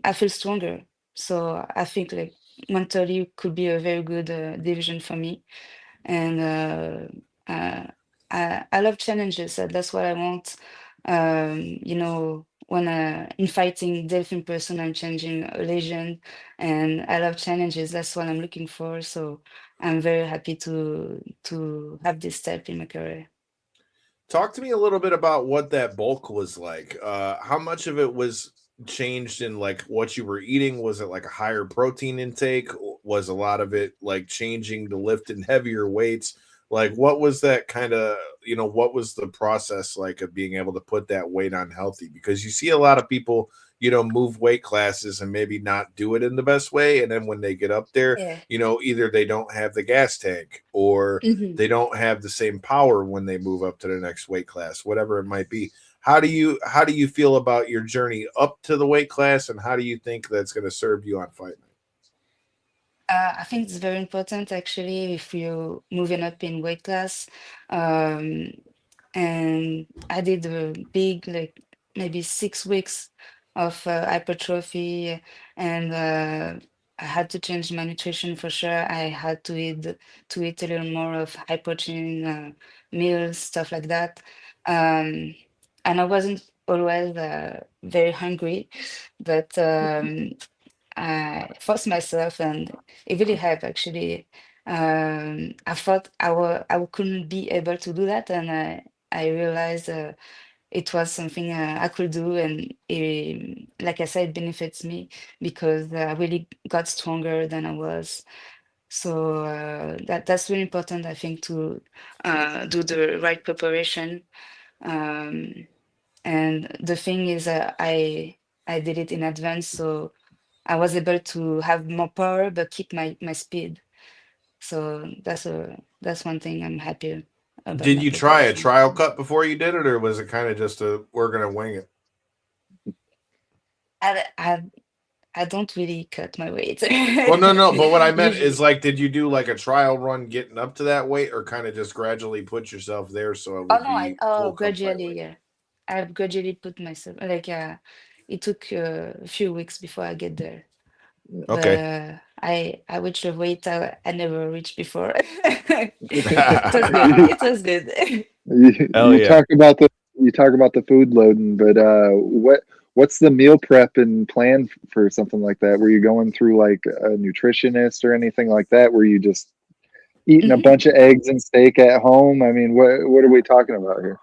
I feel stronger. So I think like mentally could be a very good division for me, and I love challenges. That's what I want. When in fighting Delphine person, I'm changing a legend, and I love challenges. That's what I'm looking for. So I'm very happy to have this step in my career. Talk to me a little bit about what that bulk was like. How much of it was changed in like what you were eating? Was it like a higher protein intake? Was a lot of it like changing to lifting heavier weights? Like what was that kind of, what was the process like of being able to put that weight on healthy? Because you see a lot of people, move weight classes and maybe not do it in the best way. And then when they get up there, Yeah. either they don't have the gas tank or Mhm. they don't have the same power when they move up to the next weight class, whatever it might be. How do you feel about your journey up to the weight class, and how do you think that's going to serve you on fight night? I think it's very important actually if you're moving up in weight class. Um, and I did a big, like maybe 6 weeks of hypertrophy, and I had to change my nutrition for sure. I had to eat a little more of high protein meals, stuff like that. Um, and I wasn't always very hungry, but I forced myself, and it really helped actually. I thought I couldn't be able to do that, and I realized it was something I could do, and like I said, it benefits me because I really got stronger than I was. So that's really important, I think, to do the right preparation. Um, and the thing is, I did it in advance, so I was able to have more power but keep my speed. So that's one thing I'm happy about Did my you try a preparation. trial cut before you did it, or was it kind of just a we're gonna wing it? I I I don't really cut my weight Well, no, no, but what I meant is usually. like, did you do like a trial run getting up to that weight, or kind of just gradually put yourself there so it Oh would no, I be oh full come fight gradually, weight? yeah. I've gradually put myself like it took a few weeks before I get there. But Okay. I reached a weight I never reached before. But it was good. It was good. You, Hell you yeah. talk about the food loading, but what's the meal prep and plan for something like that? Were you going through like a nutritionist or anything like that? Were you just eating a Mhm. bunch of eggs and steak at home? I mean, what are we talking about here?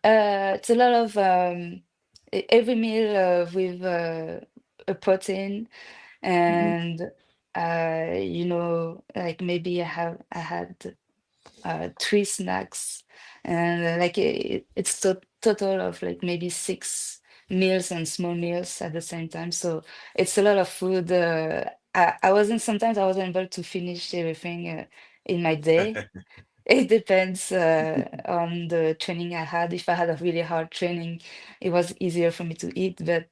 It's a lot of every meal with a protein, Hmm. and like maybe I had 3 snacks, and like it's total of like maybe 6 meals and small meals at the same time. So it's a lot of food. I wasn't able to finish everything in my day. It depends on the training I had. If I had a really hard training, it was easier for me to eat, but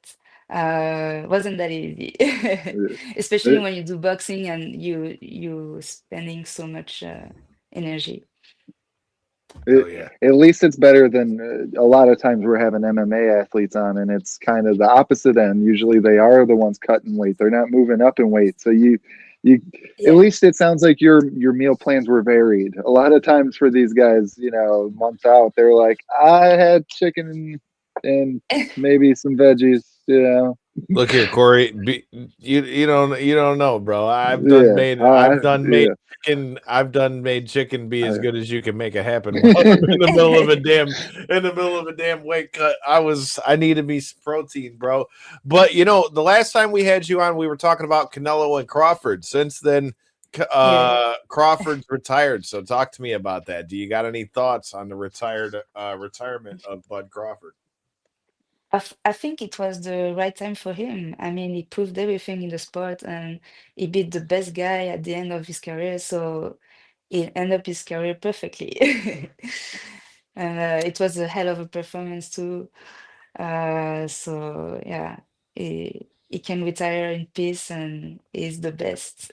wasn't that easy. Especially when you do boxing and you spending so much energy. Hell yeah. At least it's better than a lot of times we're having MMA athletes on, and it's kind of the opposite end. Usually they are the ones cutting weight; they're not moving up in weight. So you, at Yeah. least it sounds like your meal plans were varied. A lot of times for these guys, months out, they're like, I had chicken and maybe some veggies. Look here, Corey. You don't know, bro. I've done Yeah, made I, I've done made yeah. chicken. I've done made chicken be as I, good as you can make it happen while I'm in the middle of a damn weight cut. I needed me some protein, bro. But the last time we had you on, we were talking about Canelo and Crawford. Since then, Yeah. Crawford's retired. So talk to me about that. Do you got any thoughts on the retirement of Bud Crawford? I think it was the right time for him. I mean, he proved everything in the sport and he beat the best guy at the end of his career. So he ended up his career perfectly. And it was a hell of a performance too. So yeah, he can retire in peace and he's the best.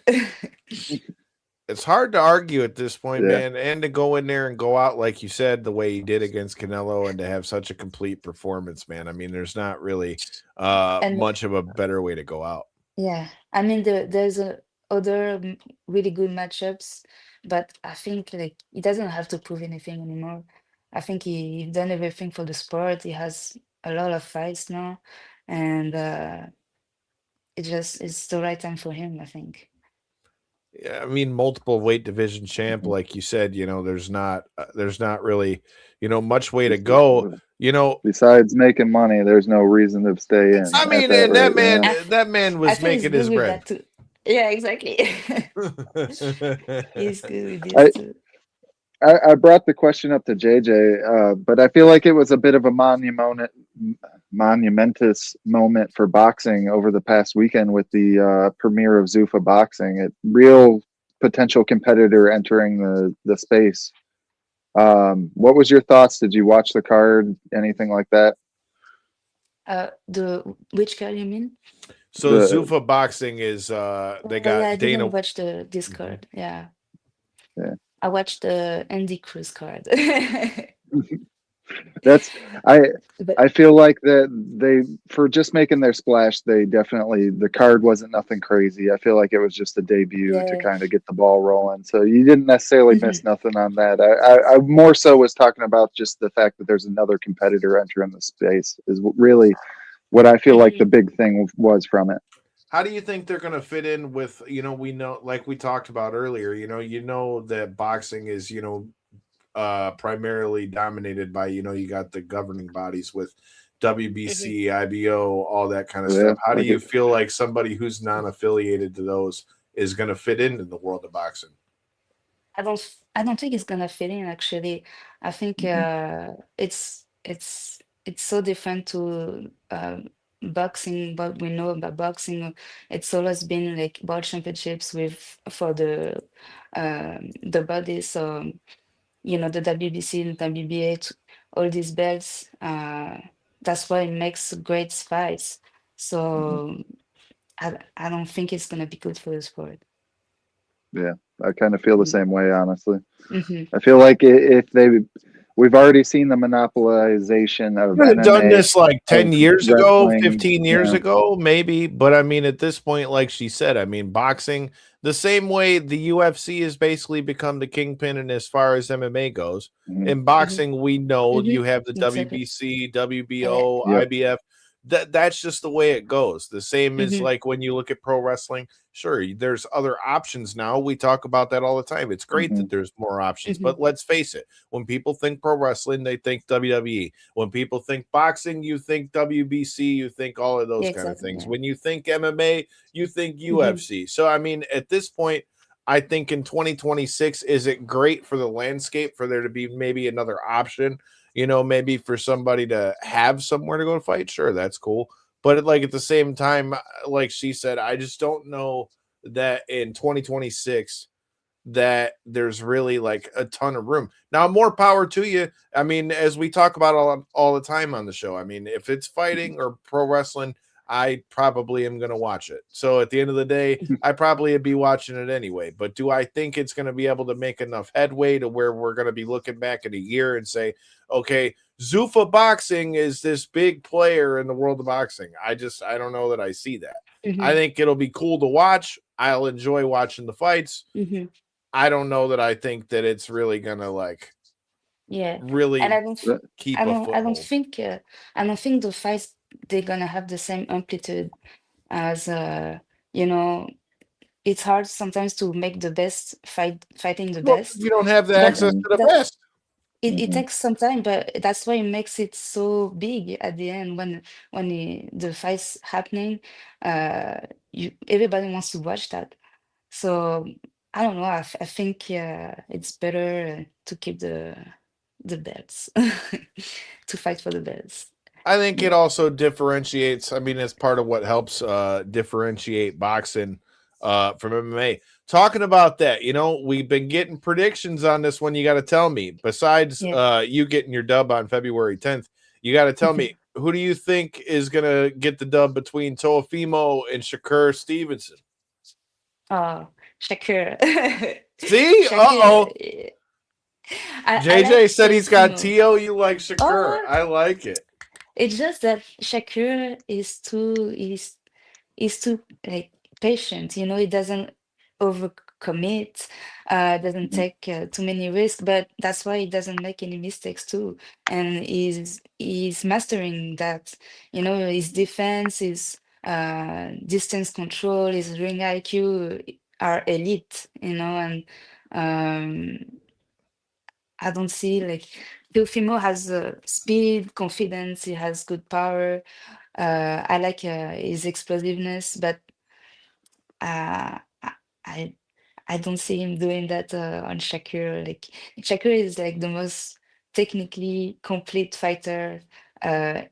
It's hard to argue at this point, yeah. man, and to go in there and go out like you said the way he did against Canelo and to have such a complete performance, man. I mean, there's not really And much of a better way to go out. yeah, I mean there's other really good matchups, but I think like he doesn't have to prove anything anymore. I think he done everything for the sport. He has a lot of fights now, and it's the right time for him, I think. Yeah, I mean, multiple weight division champ, like you said, there's not really, much way to go. You know, Besides making money, there's no reason to stay in I Exactly. mean, at that and that rate. man, I, that man I was think he's making good his with bread. that too. Yeah, exactly. He's good with this I, too. I brought the question up to JJ, but I feel like it was a bit of a monumentous moment for boxing over the past weekend with the premiere of Zuffa Boxing. It real potential competitor entering the space. What was your thoughts? Did you watch the card? Anything like that? The which card you mean? So The Zuffa Boxing is they Yeah, I got Dana. didn't watch the Mhm. Discord. Yeah, yeah. I watched the Andy Cruz card. That's I But I feel like that they for just making their splash, they definitely the card wasn't nothing crazy. I feel like it was just a debut to yeah. kind of get the ball rolling. So you didn't necessarily Mhm, miss nothing on that. I more so was talking about just the fact that there's another competitor entering the space is really what I feel like the mhm, big thing was from it. How do you think they're going to fit in with, we know, like we talked about earlier, that boxing is, primarily dominated by, you got the governing bodies with mhm. WBC, IBO, all that kind of Yeah, stuff. How do like you feel like somebody who's non-affiliated to those is going to fit into the world of boxing? I don't think it's gonna fit in actually. I think mhm, it's so different to boxing, what we know about boxing. It's always been like world championships with for the bodies. So the WBC, the WBA, all these belts. That's why it makes great fights. mhm. So I don't think it's gonna be good for the sport. Yeah, I kind of feel the same way, honestly. Mm-hmm. I feel like we've already seen the monopolization of Could have done MMA, this like 10 of years ago, wrestling. 15 years ago, maybe. But I mean, at this point, like she said, I mean, boxing, the same way the UFC has basically become the kingpin and as far as MMA goes. Mhm. In Mm-hmm. boxing, we know you have the Mm-hmm. Exactly. WBC, Yeah. WBO, Yep. IBF. That's just the way it goes. The same as Mm-hmm. like when you look at pro wrestling. Sure, there's other options now. We talk about that all the time. It's great Hmm. that there's more options, Mm-hmm. but let's face it, when people think pro wrestling, they think WWE. When people think boxing, you think WBC, you think all of Yeah, those kind of exactly. things. Yeah. When you think MMA, you think Mm-hmm. UFC. So, I mean, at this point, I think in 2026, is it great for the landscape for there to be maybe another option? Maybe for somebody to have somewhere to go to fight. Sure, that's cool. But like at the same time, like she said, I just don't know that in 2026 that there's really like a ton of room. Now, more power to you. I mean, as we talk about all the time on the show, I mean, if it's fighting or pro wrestling, I probably am going to watch it. So at the end of the day, I probably would be watching it anyway. But do I think it's going to be able to make enough headway to where we're going to be looking back in a year and say, okay, Zuffa Boxing is this big player in the world of boxing? I don't know that I see that. I Mm-hmm. think it'll be cool to watch. I'll enjoy watching the fights. Mm-hmm. I don't know that I think that it's really going to like Yeah, and really keep a foothold. I don't think the fights they're gonna have the same amplitude as you know, it's hard sometimes to make the best fighting the Well, 'cause best, you don't have the but access to the that best. it Mhm. takes some time, but that's why it makes it so big at the end when the fight's happening. Uh, everybody wants to watch that. So I don't know. I think it's better to keep the belts to fight for the belts. I think it also differentiates. I mean, it's part of what helps differentiate boxing from MMA. Talking about that, we've been getting predictions on this one. You got to tell me, besides Yeah. you getting your dub on February 10th, you got to tell me who do you think is going to get the dub between Toafimo and Shakur Stevenson? Oh, Shakur. See? Shakur. Uh-oh. I like JJ said he's got Teofimo. Tio. You like Shakur. Oh, I like it. it's just that Shakur is too like patient. He doesn't overcommit, doesn't Mhm. take too many risks, but that's why he doesn't make any mistakes too. And he's mastering that. His defense, his distance control, his ring IQ are elite. And I don't see like Teofimo has speed, confidence. He has good power. I like his explosiveness, but I I I don't see him doing that on Shakur. Like Shakur is like the most technically complete fighter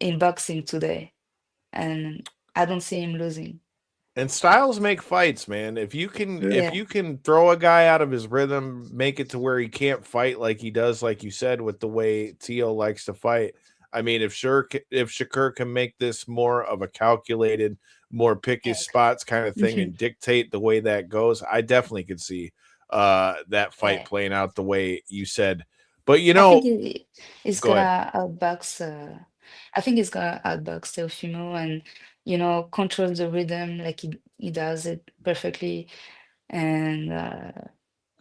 in boxing today, and I don't see him losing. And styles make fights, man. If you can Yeah. if Yeah, you can throw a guy out of his rhythm, make it to where he can't fight like he does, like you said, with the way Tio likes to fight. I mean, if Shakur can make this more of a calculated, more pick his yeah. spots kind of thing Mhm. and dictate the way that goes, I definitely could see that fight Yeah. playing out the way you said. But I think he's go ahead. gonna outbox. I think he's gonna outbox Teofimo and control the rhythm like he does it perfectly. And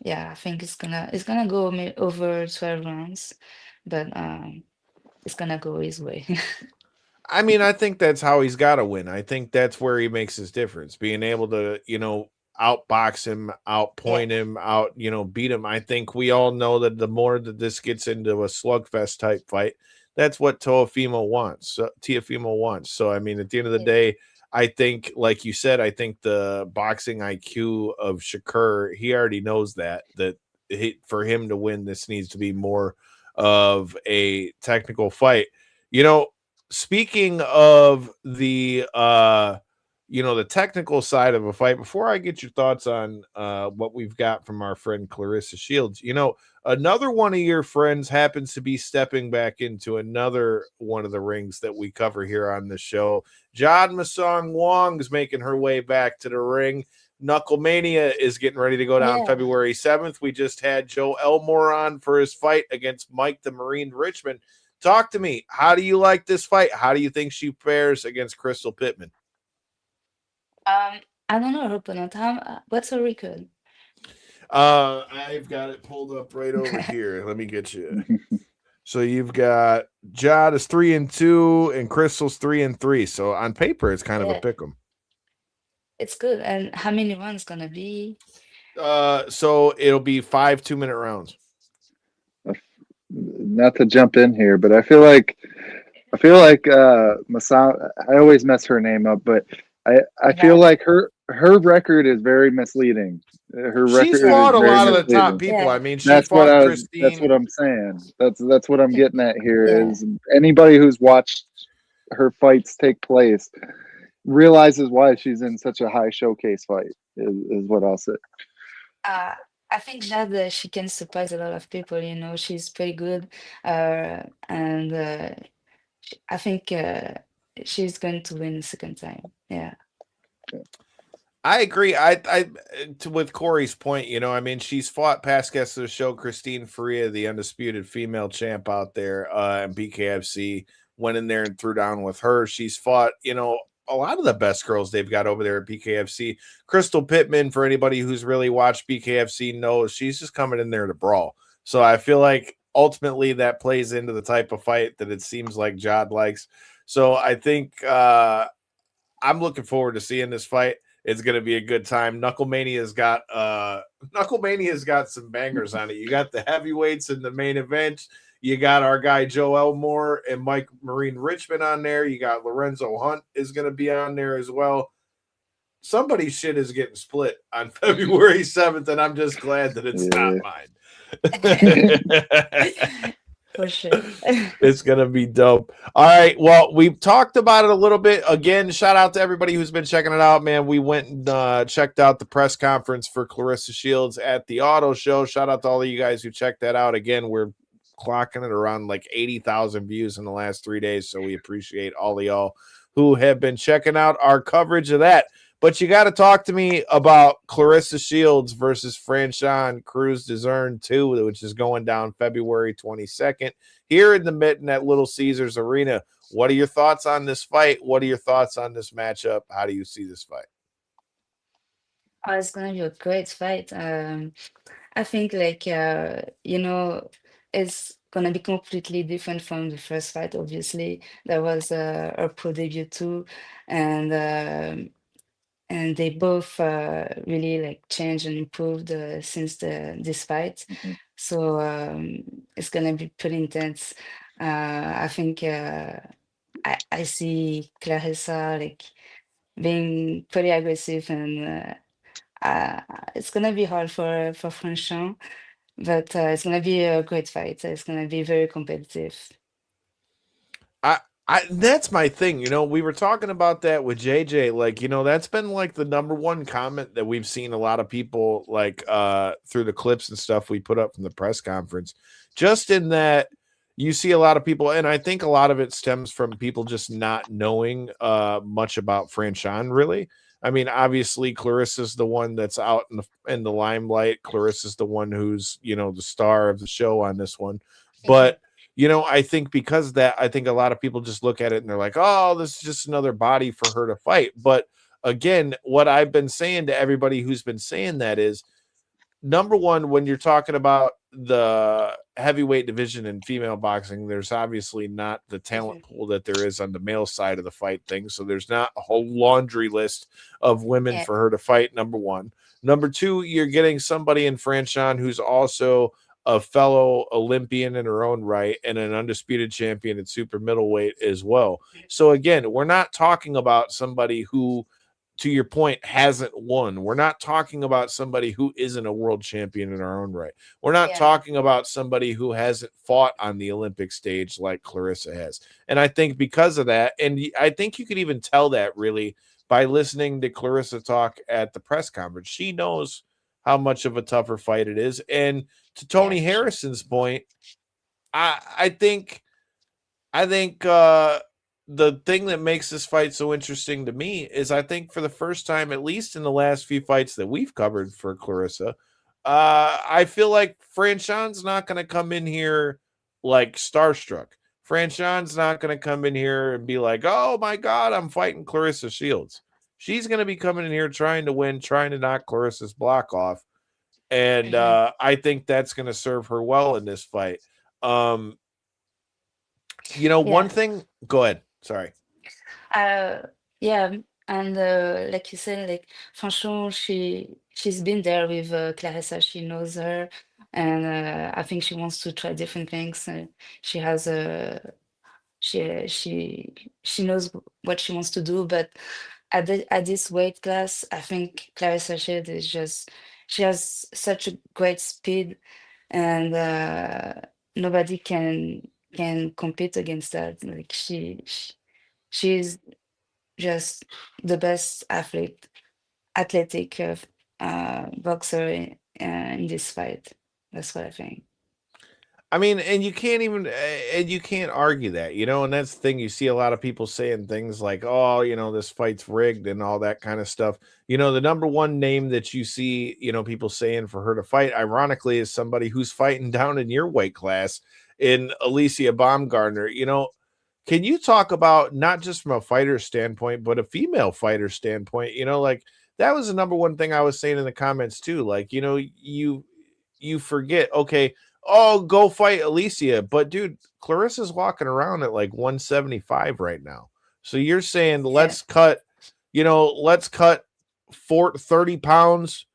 yeah, I think it's gonna go over 12 rounds, but it's gonna go his way. I mean, I think that's how he's got to win. I think that's where he makes his difference, being able to, outbox him, Yeah, outpoint him, beat him. I think we all know that the more that this gets into a slugfest type fight, that's what Teofimo wants. So, I mean, at the end of the yeah, day, I think, like you said, I think the boxing IQ of Shakur, he already knows that for him to win, this needs to be more of a technical fight. You know, Speaking of the technical side of a fight, before I get your thoughts on what we've got from our friend Clarissa Shields, another one of your friends happens to be stepping back into another one of the rings that we cover here on the show. Jad Masong Wong is making her way back to the ring. Knucklemania is getting ready to go down yeah. February 7th. We just had Joe Elmore on for his fight against Mike the Marine Richmond. Talk to me. How do you like this fight? How do you think she fares against Crystal Pittman? I don't know her opponent. What's her record? I've got it pulled up right over here. Let me get you. So you've got Jod is 3-2 and Crystal's 3-3. So on paper, it's kind of a Yeah, pick 'em. it's good. And how many rounds gonna be? So it'll be 5 2-minute rounds. Not to jump in here, but I feel like Masa. I always mess her name up, but I feel That. like her record is very misleading. Her She's record Yeah, is fought a very lot of the top misleading. people. I yeah, mean, she That's what Christine. I'm saying. That's what I'm getting at here. yeah. Is anybody who's watched her fights take place realizes why she's in such a high showcase fight. Is what I'll say. Uh, I think that she can surprise a lot of people. She's pretty good, and I think she's going to win the second time. Yeah. I agree. With Corey's point, I mean, she's fought past guests of the show, Christine Faria, the undisputed female champ out there, and BKFC went in there and threw down with her. She's fought, a lot of the best girls they've got over there at BKFC. Crystal Pittman, for anybody who's really watched BKFC, knows she's just coming in there to brawl. So I feel like ultimately that plays into the type of fight that it seems like Jod likes. So I think I'm looking forward to seeing this fight. It's going to be a good time. Knucklemania's got some bangers on it. You got the heavyweights in the main event. You got our guy Joe Elmore and Mike Marine Richmond on there. You got Lorenzo Hunt is going to be on there as well. Somebody's shit is getting split on February 7th, and I'm just glad that it's not mine. For sure. It's going to be dope. All right. Well, we've talked about it a little bit. Again, shout out to everybody who's been checking it out, man. We went and checked out the press conference for Clarissa Shields at the auto show. Shout out to all of you guys who checked that out. Again, we're clocking it around like 80,000 views in the last 3 days. So we appreciate all of y'all who have been checking out our coverage of that. But you got to talk to me about Clarissa Shields versus Franchon Cruz Dezern 2, which is going down February 22nd here in the Mitten at Little Caesars Arena. What are your thoughts on this fight? What are your thoughts on this matchup? How do you see this fight? Oh, it's gonna be a great fight. I think it's gonna be completely different from the first fight. Obviously, there was a pro debut too, and they both really like changed and improved since this fight. So it's gonna be pretty intense. I think I see Clarissa like being pretty aggressive, and it's gonna be hard for Franchon, but it's gonna be a great fight. It's gonna be very competitive. That's my thing. We were talking about that with JJ. Like, that's been like the number one comment that we've seen a lot of people like through the clips and stuff we put up from the press conference. Just in that you see a lot of people, and I think a lot of it stems from people just not knowing much about Franchon, really. I mean, obviously Clarissa's the one that's out in the limelight. Clarissa's the one who's, the star of the show on this one. But I think because of that, I think a lot of people just look at it and they're like, oh, this is just another body for her to fight. But again, what I've been saying to everybody who's been saying that is, number one, when you're talking about the heavyweight division in female boxing, there's obviously not the talent pool that there is on the male side of the fight thing. So there's not a whole laundry list of women for her to fight, number one. Number two, you're getting somebody in Franchon who's also a fellow Olympian in her own right and an undisputed champion at super middleweight as well. So again, we're not talking about somebody who, to your point, hasn't won. We're not talking about somebody who isn't a world champion in our own right. We're not talking about somebody who hasn't fought on the Olympic stage like Clarissa has. And I think because of that, and I think you could even tell that really by listening to Clarissa talk at the press conference. She knows how much of a tougher fight it is. And to Tony Harrison's point, I think the thing that makes this fight so interesting to me is I think for the first time, at least in the last few fights that we've covered for Clarissa, I feel like Franchon's not going to come in here like starstruck. Franchon's not going to come in here and be like, oh my God, I'm fighting Clarissa Shields. She's going to be coming in here trying to win, trying to knock Clarissa's block off. And I think that's going to serve her well in this fight. One thing, go ahead. Sorry. Yeah, and like you said, like Franchon, she's been there with Clarissa. She knows her, and I think she wants to try different things. She has a she knows what she wants to do, but at this weight class, I think Clarissa Shield is just she has such a great speed, and nobody can compete against that. Like she's just the best athletic boxer in this fight. That's what I think. I mean, and you can't even, and you can't argue that, and that's the thing. You see a lot of people saying things like, oh, this fight's rigged and all that kind of stuff. The number one name that you see, people saying for her to fight, ironically, is somebody who's fighting down in your weight class in Alicia Baumgartner. Can you talk about not just from a fighter standpoint, but a female fighter standpoint? Like that was the number one thing I was saying in the comments too. Like, you forget, okay, oh, go fight Alicia. But dude, Clarissa's walking around at like 175 right now. So you're saying Yeah. let's cut 30 pounds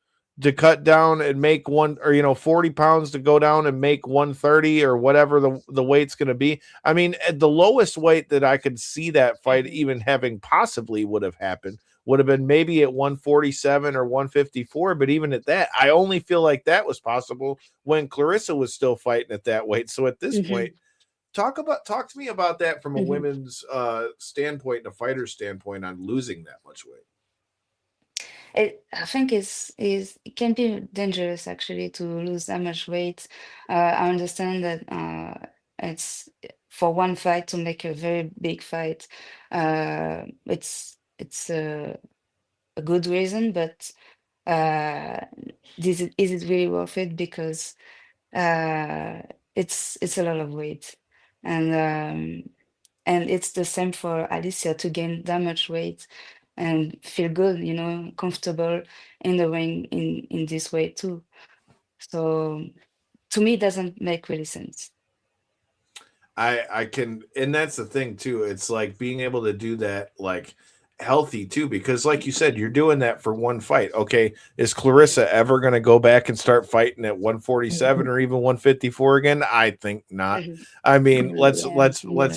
to cut down and make 40 pounds to go down and make 130 or whatever the weight's going to be. I mean, at the lowest weight that I could see that fight even having possibly would have happened would have been maybe at 147 or 154. But even at that, I only feel like that was possible when Clarissa was still fighting at that weight. So at this point, talk to me about that from a women's standpoint and a fighter standpoint on losing that much weight. I think it can be dangerous actually to lose that much weight. I understand that it's for one fight to make a very big fight. It's a good reason, but is it really worth it? Because it's a lot of weight, and it's the same for Alicia to gain that much weight and feel good, comfortable in the ring in this way too. So to me, it doesn't make really sense. I can, and that's the thing too. It's like being able to do that like healthy too, because like you said, you're doing that for one fight. Okay, is Clarissa ever going to go back and start fighting at 147 or even 154 again? I think not. I mean, let's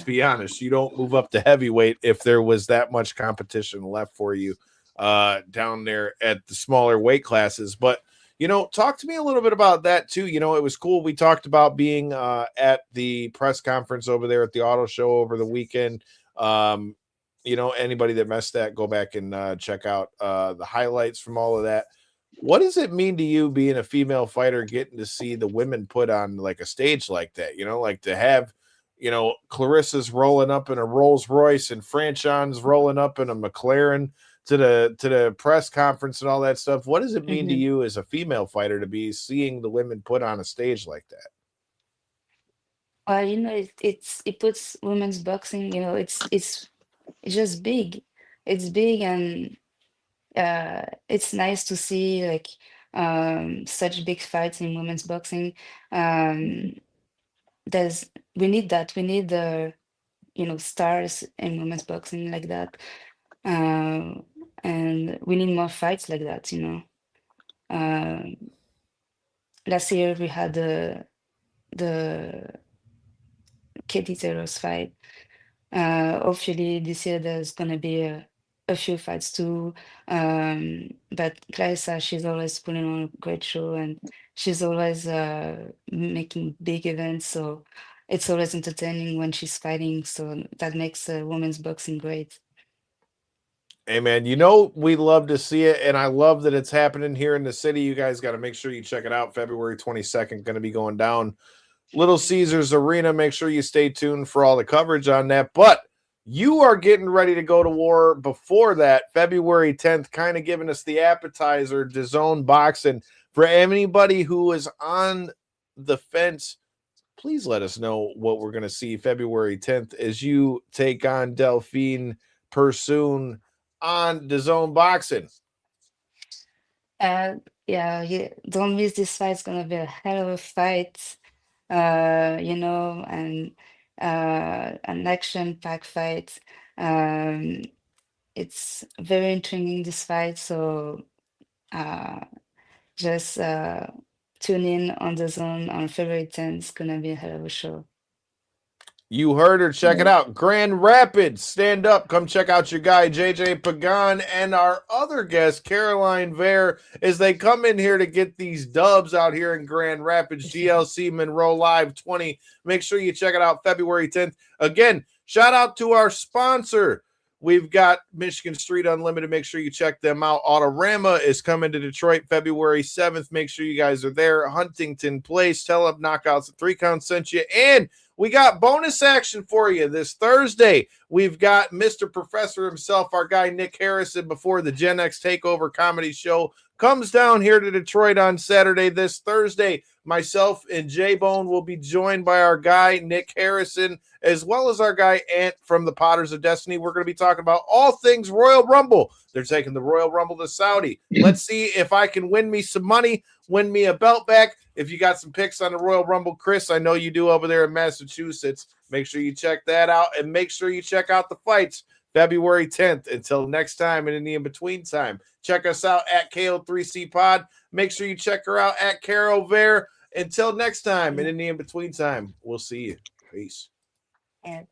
be honest. You don't move up to heavyweight if there was that much competition left for you down there at the smaller weight classes. But talk to me a little bit about that too. It was cool. We talked about being at the press conference over there at the auto show over the weekend. Anybody that missed that, go back and check out the highlights from all of that. What does it mean to you being a female fighter, getting to see the women put on like a stage like that? Like to have, Clarissa's rolling up in a Rolls Royce and Franchon's rolling up in a McLaren to the press conference and all that stuff. What does it mean to you as a female fighter to be seeing the women put on a stage like that? Well, it puts women's boxing. It's just big. It's big, and it's nice to see like such big fights in women's boxing. We need that. We need the stars in women's boxing like that. And we need more fights like that. Last year we had the Katie Taylor's fight. Hopefully this year there's gonna be a few fights too. But Clarissa, she's always putting on a great show, and she's always making big events. So it's always entertaining when she's fighting. So that makes women's boxing great. Hey man, we love to see it, and I love that it's happening here in the city. You guys got to make sure you check it out. February 22nd, going to be going down Little Caesars Arena. Make sure you stay tuned for all the coverage on that. But you are getting ready to go to war before that, February 10th, kind of giving us the appetizer, DAZN Boxing. For anybody who is on the fence, please let us know what we're going to see February 10th as you take on Delphine Persoon on DAZN Boxing. Yeah, don't miss this fight. It's gonna be a hell of a fight. And an action-packed fight. It's very intriguing, this fight. So just tune in on DAZN on February 10th. It's gonna be a hell of a show. You heard her. Check it out. Grand Rapids, stand up. Come check out your guy, JJ Pagan, and our other guest, Caroline Veyre, as they come in here to get these dubs out here in Grand Rapids, GLC Monroe Live 20. Make sure you check it out February 10th. Again, shout out to our sponsor. We've got Michigan Street Unlimited. Make sure you check them out. Autorama is coming to Detroit February 7th. Make sure you guys are there. Huntington Place. Tell them Knockouts at 3 Count sent you. And we got bonus action for you this Thursday. We've got Mr. Professor himself, our guy Nick Harrison, before the Gen X Takeover comedy show comes down here to Detroit on Saturday. This Thursday, myself and J-Bone will be joined by our guy Nick Harrison, as well as our guy Ant from the Potters of Destiny. We're going to be talking about all things Royal Rumble. They're taking the Royal Rumble to Saudi. Let's see if I can win me some money, win me a belt back. If you got some picks on the Royal Rumble, Chris, I know you do over there in Massachusetts. Make sure you check that out, and make sure you check out the fights February 10th. Until next time, and in the in-between time, check us out at KO3C Pod. Make sure you check her out at Carol Veyre. Until next time, and in the in-between time, we'll see you. Peace. And